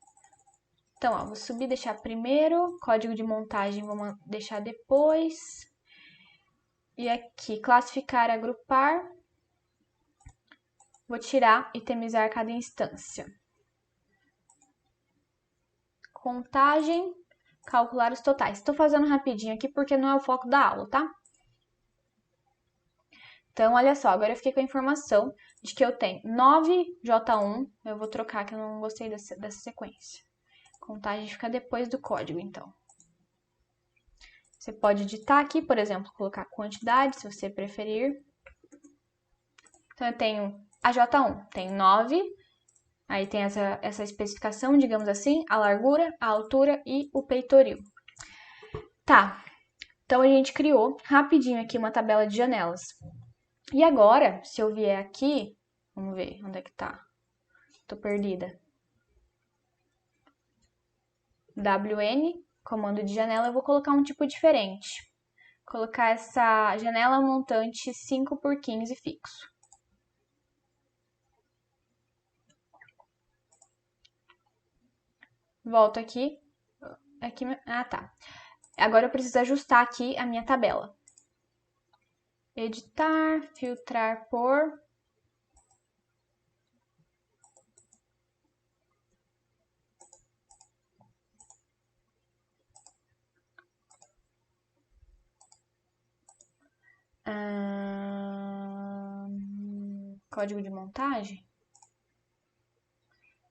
Speaker 1: Então, ó, vou subir, deixar primeiro, código de montagem vamos deixar depois. E aqui, classificar, agrupar. Vou tirar, itemizar cada instância. Contagem, calcular os totais. Estou fazendo rapidinho aqui porque não é o foco da aula, tá? Então, olha só, agora eu fiquei com a informação de que eu tenho 9J1. Eu vou trocar, que eu não gostei dessa sequência. Contagem fica depois do código, então. Você pode editar aqui, por exemplo, colocar quantidade, se você preferir. Então, eu tenho a J1, tem 9. Aí tem essa especificação, digamos assim, a largura, a altura e o peitoril. Tá, então a gente criou rapidinho aqui uma tabela de janelas. E agora, se eu vier aqui, vamos ver onde é que tá. Tô perdida. WN, comando de janela, eu vou colocar um tipo diferente. Colocar essa janela montante 5x15 fixo. Volto aqui. Tá. Agora eu preciso ajustar aqui a minha tabela. Editar, filtrar por... código de montagem.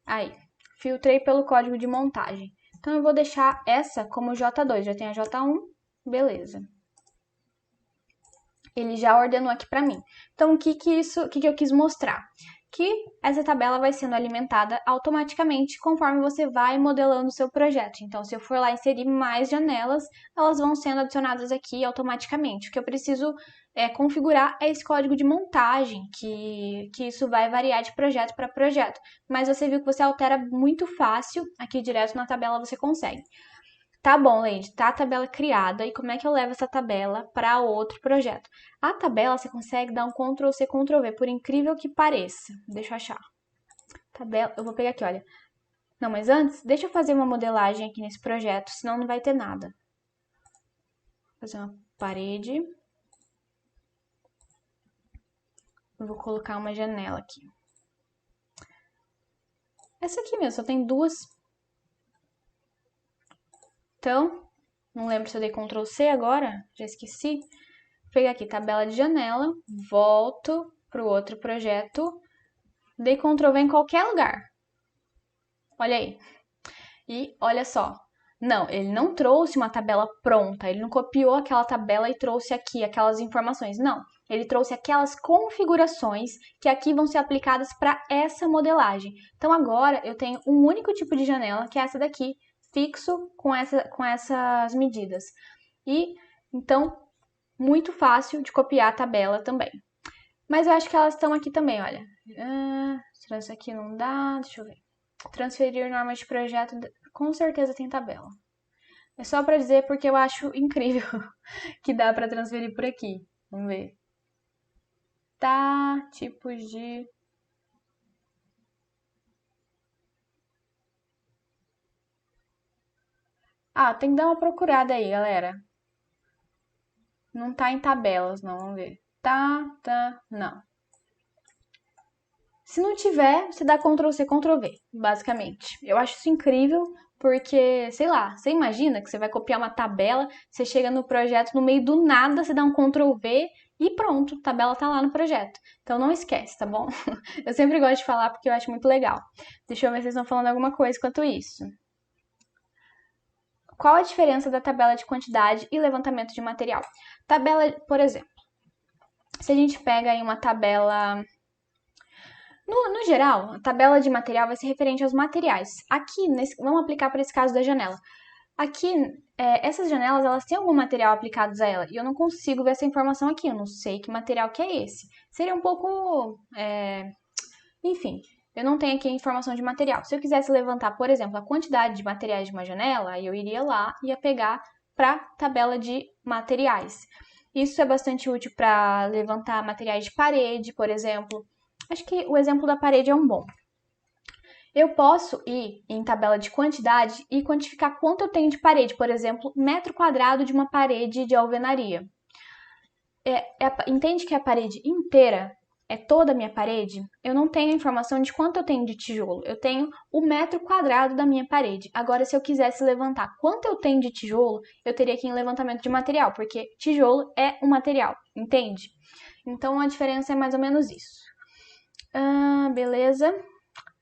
Speaker 1: Aí, filtrei pelo código de montagem. Então, eu vou deixar essa como J2. Já tem a J1, beleza. Ele já ordenou aqui para mim. Então, o que eu quis mostrar? Que essa tabela vai sendo alimentada automaticamente conforme você vai modelando o seu projeto. Então, se eu for lá inserir mais janelas, elas vão sendo adicionadas aqui automaticamente. O que eu preciso configurar é esse código de montagem, que isso vai variar de projeto para projeto. Mas você viu que você altera muito fácil, aqui direto na tabela você consegue. Tá bom, Leide, tá a tabela criada, e como é que eu levo essa tabela para outro projeto? A tabela você consegue dar um Ctrl+C, Ctrl+V, por incrível que pareça. Deixa eu achar. Tabela, eu vou pegar aqui, olha. Não, mas antes, deixa eu fazer uma modelagem aqui nesse projeto, senão não vai ter nada. Vou fazer uma parede. Eu vou colocar uma janela aqui. Essa aqui mesmo, só tem duas. Então, não lembro se eu dei Ctrl+C agora, já esqueci. pegar aqui, tabela de janela, volto para o outro projeto, dei Ctrl V em qualquer lugar. Olha aí. E olha só. Não, ele não trouxe uma tabela pronta, ele não copiou aquela tabela e trouxe aqui aquelas informações. Não, ele trouxe aquelas configurações que aqui vão ser aplicadas para essa modelagem. Então agora eu tenho um único tipo de janela, que é essa daqui, fixo com essas medidas. E então, muito fácil de copiar a tabela também. Mas eu acho que elas estão aqui também, olha. Isso aqui não dá, deixa eu ver. Transferir normas de projeto, com certeza tem tabela. É só para dizer porque eu acho incrível que dá para transferir por aqui. Vamos ver. Tá, tipos de... Ah, tem que dar uma procurada aí, galera. Não tá em tabelas, não, vamos ver. Tá, não. Se não tiver, você dá Ctrl C, Ctrl V, basicamente. Eu acho isso incrível, porque, sei lá, você imagina que você vai copiar uma tabela, você chega no projeto, no meio do nada, você dá um Ctrl V e pronto, a tabela tá lá no projeto. Então não esquece, tá bom? Eu sempre gosto de falar porque eu acho muito legal. Deixa eu ver se vocês estão falando alguma coisa enquanto isso. Qual a diferença da tabela de quantidade e levantamento de material? Tabela, por exemplo, se a gente pega aí uma tabela... No geral, a tabela de material vai ser referente aos materiais. Aqui, vamos aplicar para esse caso da janela. Aqui, essas janelas, elas têm algum material aplicado a ela, e eu não consigo ver essa informação aqui, eu não sei que material que é esse. Seria um pouco... Enfim, eu não tenho aqui a informação de material. Se eu quisesse levantar, por exemplo, a quantidade de materiais de uma janela, eu iria lá e ia pegar para a tabela de materiais. Isso é bastante útil para levantar materiais de parede, por exemplo. Acho que o exemplo da parede é um bom. Eu posso ir em tabela de quantidade e quantificar quanto eu tenho de parede, por exemplo, metro quadrado de uma parede de alvenaria. Entende que a parede inteira é toda a minha parede? Eu não tenho informação de quanto eu tenho de tijolo, eu tenho o metro quadrado da minha parede. Agora, se eu quisesse levantar quanto eu tenho de tijolo, eu teria que ir em levantamento de material, porque tijolo é um material, entende? Então, a diferença é mais ou menos isso. Beleza.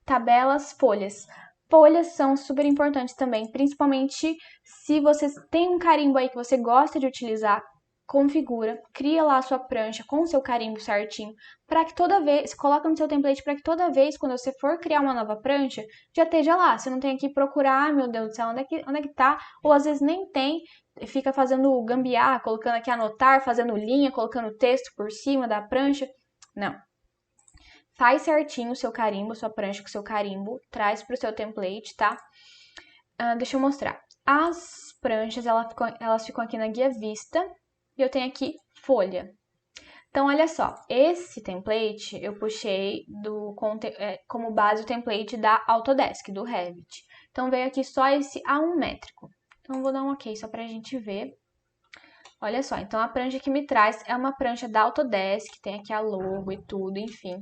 Speaker 1: Tabelas, folhas. Folhas são super importantes também, principalmente se você tem um carimbo aí que você gosta de utilizar, configura, cria lá a sua prancha com o seu carimbo certinho, para que toda vez, coloca no seu template para que toda vez, quando você for criar uma nova prancha, já esteja lá. Você não tem que procurar, meu Deus do céu, onde é que tá? Ou às vezes nem tem, fica fazendo gambiarra, colocando aqui anotar, fazendo linha, colocando texto por cima da prancha. Não. Faz certinho o seu carimbo, sua prancha com o seu carimbo, traz para o seu template, tá? Deixa eu mostrar. As pranchas, elas ficam aqui na guia vista e eu tenho aqui folha. Então, olha só, esse template eu puxei como base o template da Autodesk, do Revit. Então, veio aqui só esse A1 métrico. Então, vou dar um ok só para a gente ver. Olha só, então a prancha que me traz é uma prancha da Autodesk, tem aqui a logo e tudo, enfim.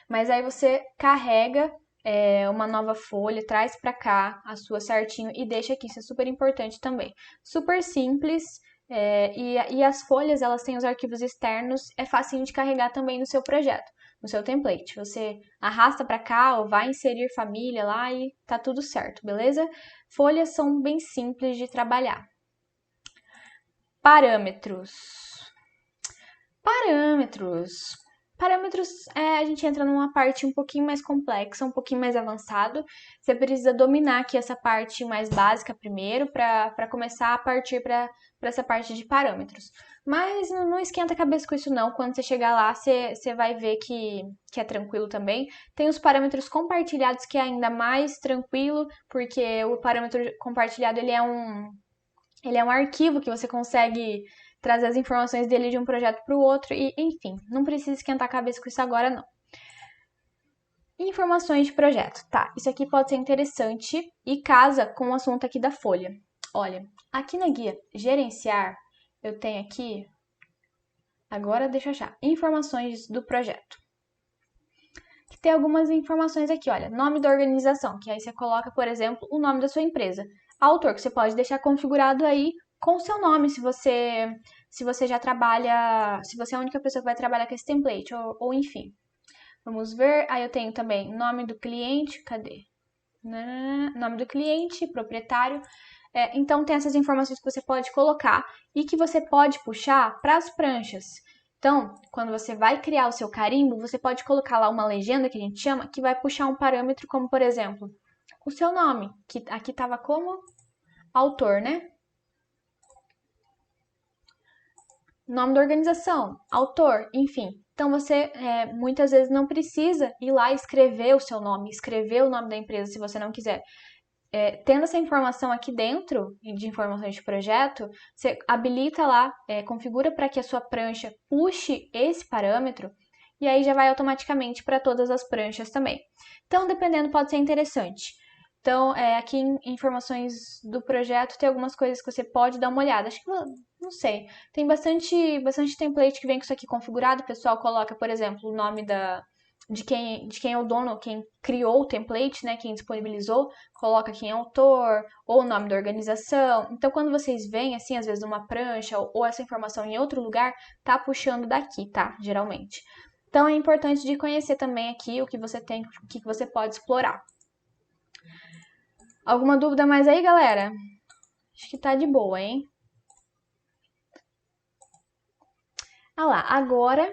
Speaker 1: Mas aí você carrega uma nova folha, traz para cá a sua certinho e deixa aqui, isso é super importante também. Super simples, e as folhas, elas têm os arquivos externos, é facinho de carregar também no seu projeto, no seu template. Você arrasta para cá ou vai inserir família lá e tá tudo certo, beleza? Folhas são bem simples de trabalhar. Parâmetros. Parâmetros, a gente entra numa parte um pouquinho mais complexa, um pouquinho mais avançado. Você precisa dominar aqui essa parte mais básica primeiro, para começar a partir para essa parte de parâmetros. Mas não esquenta a cabeça com isso não, quando você chegar lá, você vai ver que é tranquilo também. Tem os parâmetros compartilhados, que é ainda mais tranquilo, porque o parâmetro compartilhado, ele é um arquivo que você consegue trazer as informações dele de um projeto para o outro e, enfim, não precisa esquentar a cabeça com isso agora, não. Informações de projeto. Tá, isso aqui pode ser interessante e casa com o assunto aqui da folha. Olha, aqui na guia Gerenciar, eu tenho aqui, agora deixa eu achar, informações do projeto. Que tem algumas informações aqui, olha, nome da organização, que aí você coloca, por exemplo, o nome da sua empresa. Autor, que você pode deixar configurado aí com o seu nome, se você se você já trabalha, se você é a única pessoa que vai trabalhar com esse template, ou enfim. Vamos ver, aí eu tenho também nome do cliente, cadê? Nome do cliente, proprietário. Então tem essas informações que você pode colocar e que você pode puxar para as pranchas. Então, quando você vai criar o seu carimbo, você pode colocar lá uma legenda que a gente chama, que vai puxar um parâmetro como, por exemplo, o seu nome, que aqui estava como autor, né? Nome da organização, autor, enfim. Então você muitas vezes não precisa ir lá escrever o seu nome, escrever o nome da empresa se você não quiser. Tendo essa informação aqui dentro de informações de projeto, você habilita lá, configura para que a sua prancha puxe esse parâmetro e aí já vai automaticamente para todas as pranchas também. Então, dependendo, pode ser interessante. Então, aqui em informações do projeto tem algumas coisas que você pode dar uma olhada. Acho que, não sei, tem bastante template que vem com isso aqui configurado. O pessoal coloca, por exemplo, o nome de quem é o dono, quem criou o template, né, quem disponibilizou, coloca quem é o autor, ou o nome da organização. Então, quando vocês veem, assim, às vezes numa prancha, ou essa informação em outro lugar, tá puxando daqui, tá? Geralmente. Então, é importante de conhecer também aqui o que você tem, o que você pode explorar. Alguma dúvida mais aí, galera? Acho que tá de boa, hein? Ah lá, agora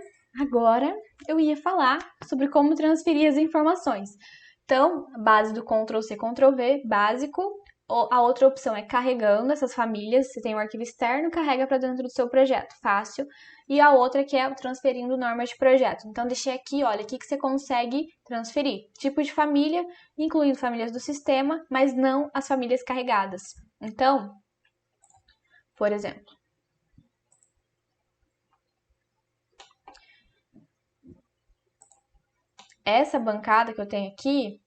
Speaker 1: eu ia falar sobre como transferir as informações. Então, base do Ctrl+C, Ctrl+V, básico. A outra opção é carregando essas famílias. Você tem um arquivo externo, carrega para dentro do seu projeto, fácil. E a outra que é o transferindo normas de projeto. Então, deixei aqui, olha, aqui que você consegue transferir. Tipo de família, incluindo famílias do sistema, mas não as famílias carregadas. Então, por exemplo, essa bancada que eu tenho aqui,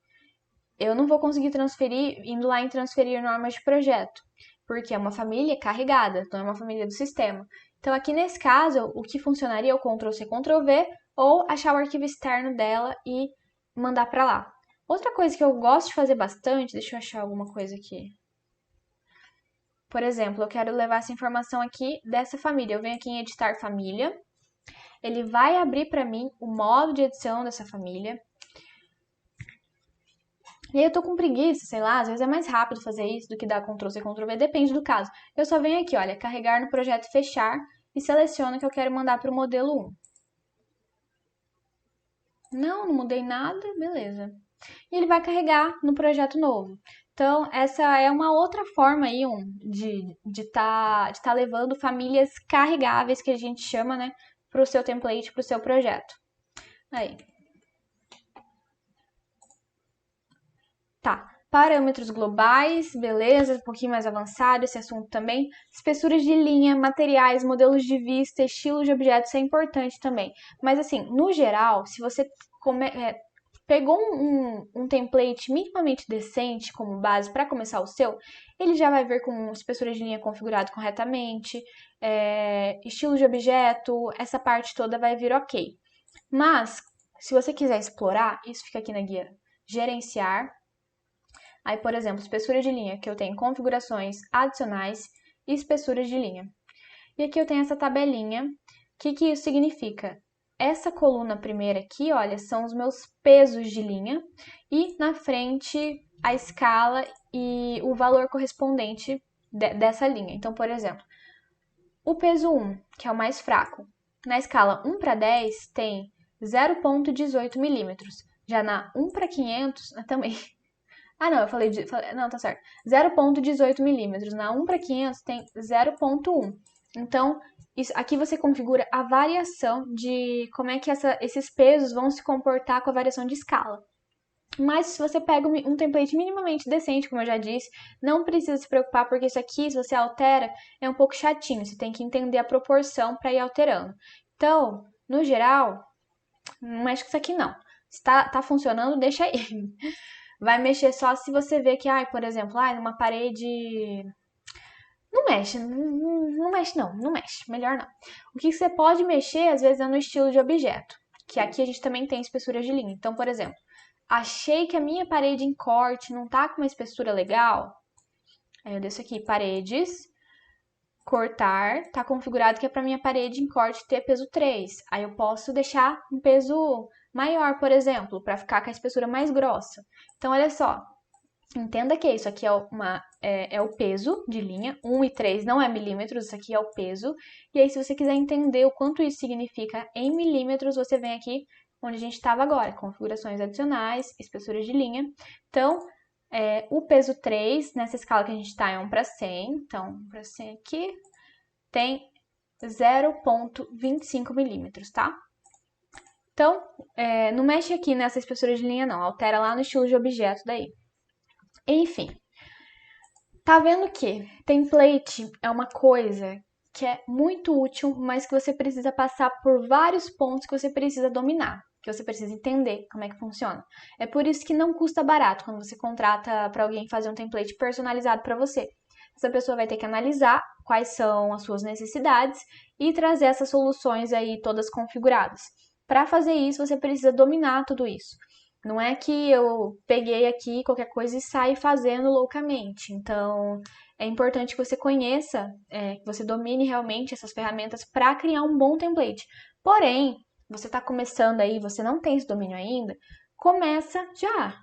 Speaker 1: eu não vou conseguir transferir indo lá em transferir normas de projeto, porque é uma família carregada, não é uma família do sistema. Então, aqui nesse caso, o que funcionaria é o Ctrl+C, Ctrl+V, ou achar o arquivo externo dela e mandar para lá. Outra coisa que eu gosto de fazer bastante, deixa eu achar alguma coisa aqui. Por exemplo, eu quero levar essa informação aqui dessa família. Eu venho aqui em editar família, ele vai abrir para mim o modo de edição dessa família. E aí eu tô com preguiça, sei lá, às vezes é mais rápido fazer isso do que dar Ctrl+C, Ctrl+V, depende do caso. Eu só venho aqui, olha, carregar no projeto fechar e seleciono que eu quero mandar para o modelo 1. Não mudei nada, beleza. E ele vai carregar no projeto novo. Então, essa é uma outra forma aí de tá levando famílias carregáveis, que a gente chama, né, para o seu template, para o seu projeto. Aí. Tá. Parâmetros globais, beleza, um pouquinho mais avançado esse assunto também. Espessuras de linha, materiais, modelos de vista, estilos de objetos, isso é importante também. Mas assim, no geral, se você pegou um template minimamente decente como base para começar o seu, ele já vai vir com espessura de linha configurado corretamente, estilo de objeto, essa parte toda vai vir ok. Mas, se você quiser explorar, isso fica aqui na guia gerenciar. Aí, por exemplo, espessura de linha, que eu tenho configurações adicionais e espessuras de linha. E aqui eu tenho essa tabelinha. O que isso significa? Essa coluna primeira aqui, olha, são os meus pesos de linha. E na frente, a escala e o valor correspondente dessa linha. Então, por exemplo, o peso 1, que é o mais fraco. Na escala 1 para 10, tem 0,18 milímetros. Já na 1 para 500, também. Ah, não, eu falei não, tá certo. 0,18 milímetros. Na 1 para 500 tem 0,1. Então, aqui você configura a variação de como é que esses pesos vão se comportar com a variação de escala. Mas se você pega um template minimamente decente, como eu já disse, não precisa se preocupar, porque isso aqui, se você altera, é um pouco chatinho. Você tem que entender a proporção para ir alterando. Então, no geral, não mexe com isso aqui não. Se tá funcionando, deixa aí. Vai mexer só se você vê que, por exemplo, numa parede... Não mexe, não mexe não, não mexe, melhor não. O que você pode mexer, às vezes, é no estilo de objeto, que aqui a gente também tem espessuras de linha. Então, por exemplo, achei que a minha parede em corte não tá com uma espessura legal, aí eu desço aqui, paredes, cortar, tá configurado que é para minha parede em corte ter peso 3. Aí eu posso deixar um peso maior, por exemplo, para ficar com a espessura mais grossa. Então, olha só, entenda que isso aqui é o peso de linha, 1 e 3 não é milímetros, isso aqui é o peso. E aí, se você quiser entender o quanto isso significa em milímetros, você vem aqui onde a gente estava agora, configurações adicionais, espessura de linha. Então, o peso 3, nessa escala que a gente está, é 1 para 100. Então, 1 para 100 aqui tem 0,25 milímetros, tá? Então, não mexe aqui nessa espessura de linha, não. Altera lá no estilo de objeto daí. Enfim, tá vendo que template é uma coisa que é muito útil, mas que você precisa passar por vários pontos que você precisa dominar, que você precisa entender como é que funciona. É por isso que não custa barato quando você contrata para alguém fazer um template personalizado para você. Essa pessoa vai ter que analisar quais são as suas necessidades e trazer essas soluções aí todas configuradas. Para fazer isso, você precisa dominar tudo isso. Não é que eu peguei aqui qualquer coisa e saí fazendo loucamente. Então, é importante que você conheça, que você domine realmente essas ferramentas para criar um bom template. Porém, você está começando aí, você não tem esse domínio ainda, começa já.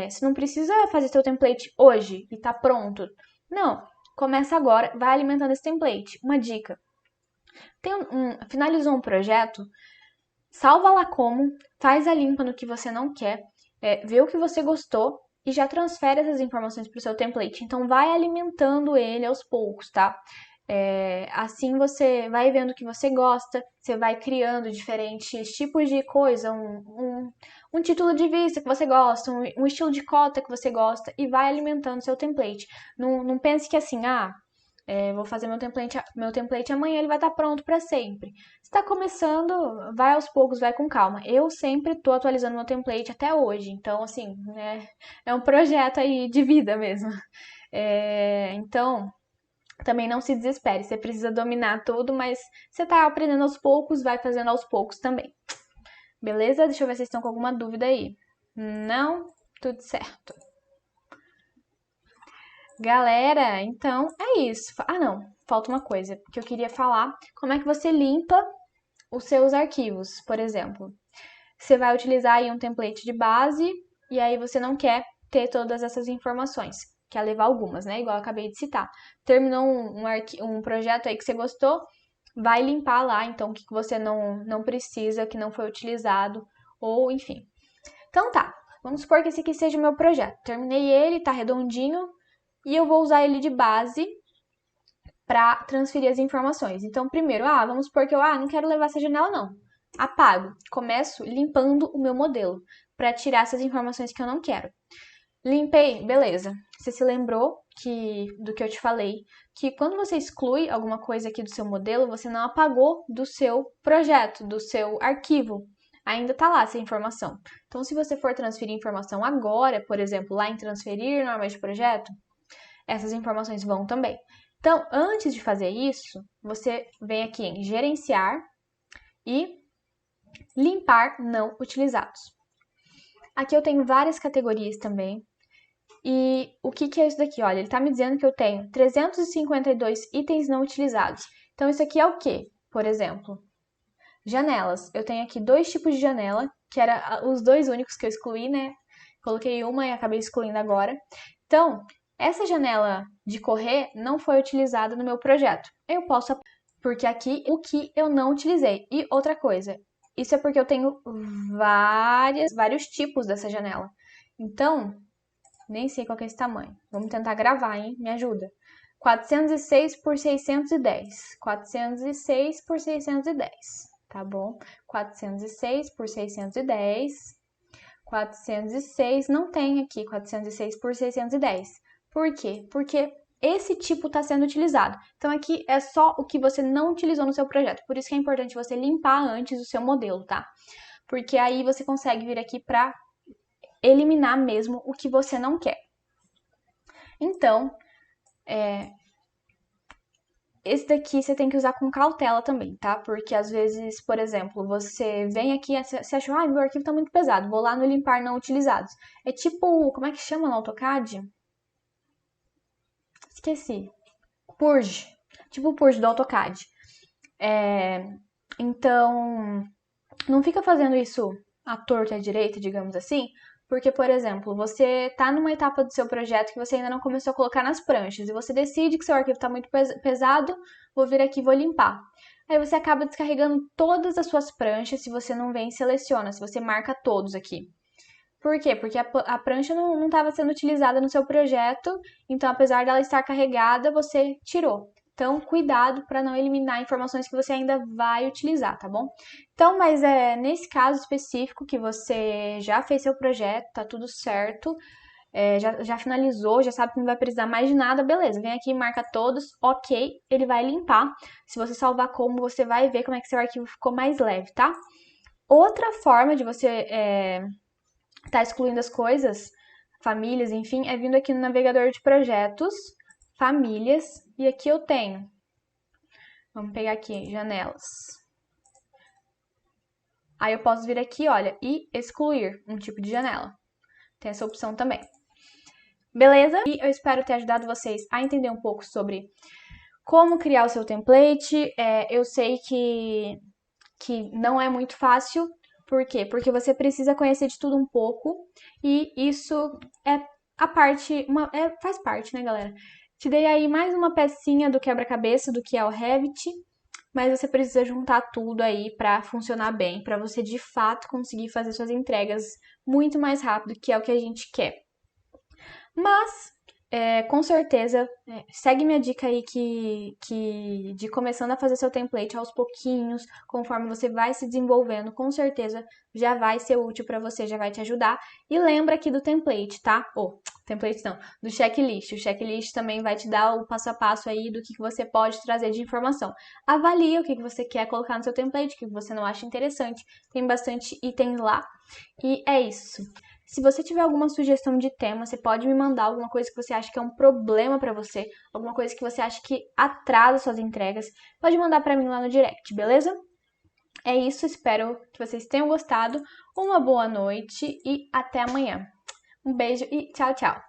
Speaker 1: Você não precisa fazer seu template hoje e tá pronto. Não, começa agora, vai alimentando esse template. Uma dica. Finalizou um projeto, salva lá como, faz a limpa no que você não quer, vê o que você gostou e já transfere essas informações para o seu template. Então, vai alimentando ele aos poucos, tá? Assim você vai vendo o que você gosta, você vai criando diferentes tipos de coisa, um título de vista que você gosta, um estilo de cota que você gosta e vai alimentando seu template. Não pense que assim, vou fazer meu template amanhã, ele vai estar pronto para sempre. Se está começando, vai aos poucos, vai com calma. Eu sempre estou atualizando meu template até hoje, então, assim, é um projeto aí de vida mesmo. Então, também não se desespere, você precisa dominar tudo, mas você está aprendendo aos poucos, vai fazendo aos poucos também. Beleza? Deixa eu ver se vocês estão com alguma dúvida aí. Não? Tudo certo. Galera, então é isso. Não, falta uma coisa que eu queria falar. Como é que você limpa os seus arquivos, por exemplo? Você vai utilizar aí um template de base e aí você não quer ter todas essas informações. Quer levar algumas, né? Igual eu acabei de citar. Terminou um projeto aí que você gostou, vai limpar lá, então, o que você não precisa, que não foi utilizado, ou enfim. Então tá, vamos supor que esse aqui seja o meu projeto. Terminei ele, tá redondinho, e eu vou usar ele de base para transferir as informações. Então, primeiro, vamos supor que eu não quero levar essa janela não. Apago, começo limpando o meu modelo para tirar essas informações que eu não quero. Limpei, beleza. Você se lembrou do que eu te falei, que quando você exclui alguma coisa aqui do seu modelo, você não apagou do seu projeto, do seu arquivo. Ainda está lá essa informação. Então, se você for transferir informação agora, por exemplo, lá em transferir normas de projeto, essas informações vão também. Então, antes de fazer isso, você vem aqui em gerenciar e limpar não utilizados. Aqui eu tenho várias categorias também. E o que é isso daqui? Olha, ele está me dizendo que eu tenho 352 itens não utilizados. Então, isso aqui é o quê? Por exemplo, janelas. Eu tenho aqui 2 tipos de janela, que eram os 2 únicos que eu excluí, né? Coloquei uma e acabei excluindo agora. Então, essa janela de correr não foi utilizada no meu projeto. Eu posso, porque aqui o que eu não utilizei. E outra coisa, isso é porque eu tenho vários tipos dessa janela. Então, nem sei qual que é esse tamanho. Vamos tentar gravar, hein? Me ajuda. 406 por 610. 406 por 610. Tá bom? 406 por 610. 406. Não tem aqui 406 por 610. Por quê? Porque esse tipo está sendo utilizado. Então, aqui é só o que você não utilizou no seu projeto. Por isso que é importante você limpar antes o seu modelo, tá? Porque aí você consegue vir aqui para eliminar mesmo o que você não quer. Então, esse daqui você tem que usar com cautela também, tá? Porque às vezes, por exemplo, você vem aqui, você acha, meu arquivo tá muito pesado, vou lá no limpar não utilizados. É tipo, como é que chama no AutoCAD? Esqueci. Purge. tipo o curso do AutoCAD. Então, não fica fazendo isso à torta e à direita, digamos assim, porque, por exemplo, você está numa etapa do seu projeto que você ainda não começou a colocar nas pranchas e você decide que seu arquivo está muito pesado, vou vir aqui e vou limpar. Aí você acaba descarregando todas as suas pranchas se você não vem e seleciona, se você marca todos aqui. Por quê? Porque a prancha não estava sendo utilizada no seu projeto, então apesar dela estar carregada, você tirou. Então, cuidado para não eliminar informações que você ainda vai utilizar, tá bom? Então, mas nesse caso específico que você já fez seu projeto, tá tudo certo, já finalizou, já sabe que não vai precisar mais de nada, beleza. Vem aqui, marca todos, ok, ele vai limpar. Se você salvar como, você vai ver como é que seu arquivo ficou mais leve, tá? Outra forma de você tá excluindo as coisas, famílias, enfim, é vindo aqui no navegador de projetos, famílias, e aqui eu tenho, vamos pegar aqui, janelas. Aí eu posso vir aqui, olha, e excluir um tipo de janela. Tem essa opção também. Beleza? E eu espero ter ajudado vocês a entender um pouco sobre como criar o seu template. Eu sei que não é muito fácil. Por quê? Porque você precisa conhecer de tudo um pouco. E isso é a parte, faz parte, né, galera? Te dei aí mais uma pecinha do quebra-cabeça do que é o Revit, mas você precisa juntar tudo aí para funcionar bem, para você de fato conseguir fazer suas entregas muito mais rápido, que é o que a gente quer. Mas, com certeza, segue minha dica aí de começando a fazer seu template aos pouquinhos, conforme você vai se desenvolvendo, com certeza já vai ser útil para você, já vai te ajudar. E lembra aqui do template, tá? Template não, do checklist. O checklist também vai te dar o passo a passo aí do que você pode trazer de informação. Avalia o que você quer colocar no seu template, o que você não acha interessante. Tem bastante itens lá. E é isso. Se você tiver alguma sugestão de tema, você pode me mandar alguma coisa que você acha que é um problema para você, alguma coisa que você acha que atrasa suas entregas, pode mandar para mim lá no direct, beleza? É isso, espero que vocês tenham gostado. Uma boa noite e até amanhã. Um beijo e tchau, tchau!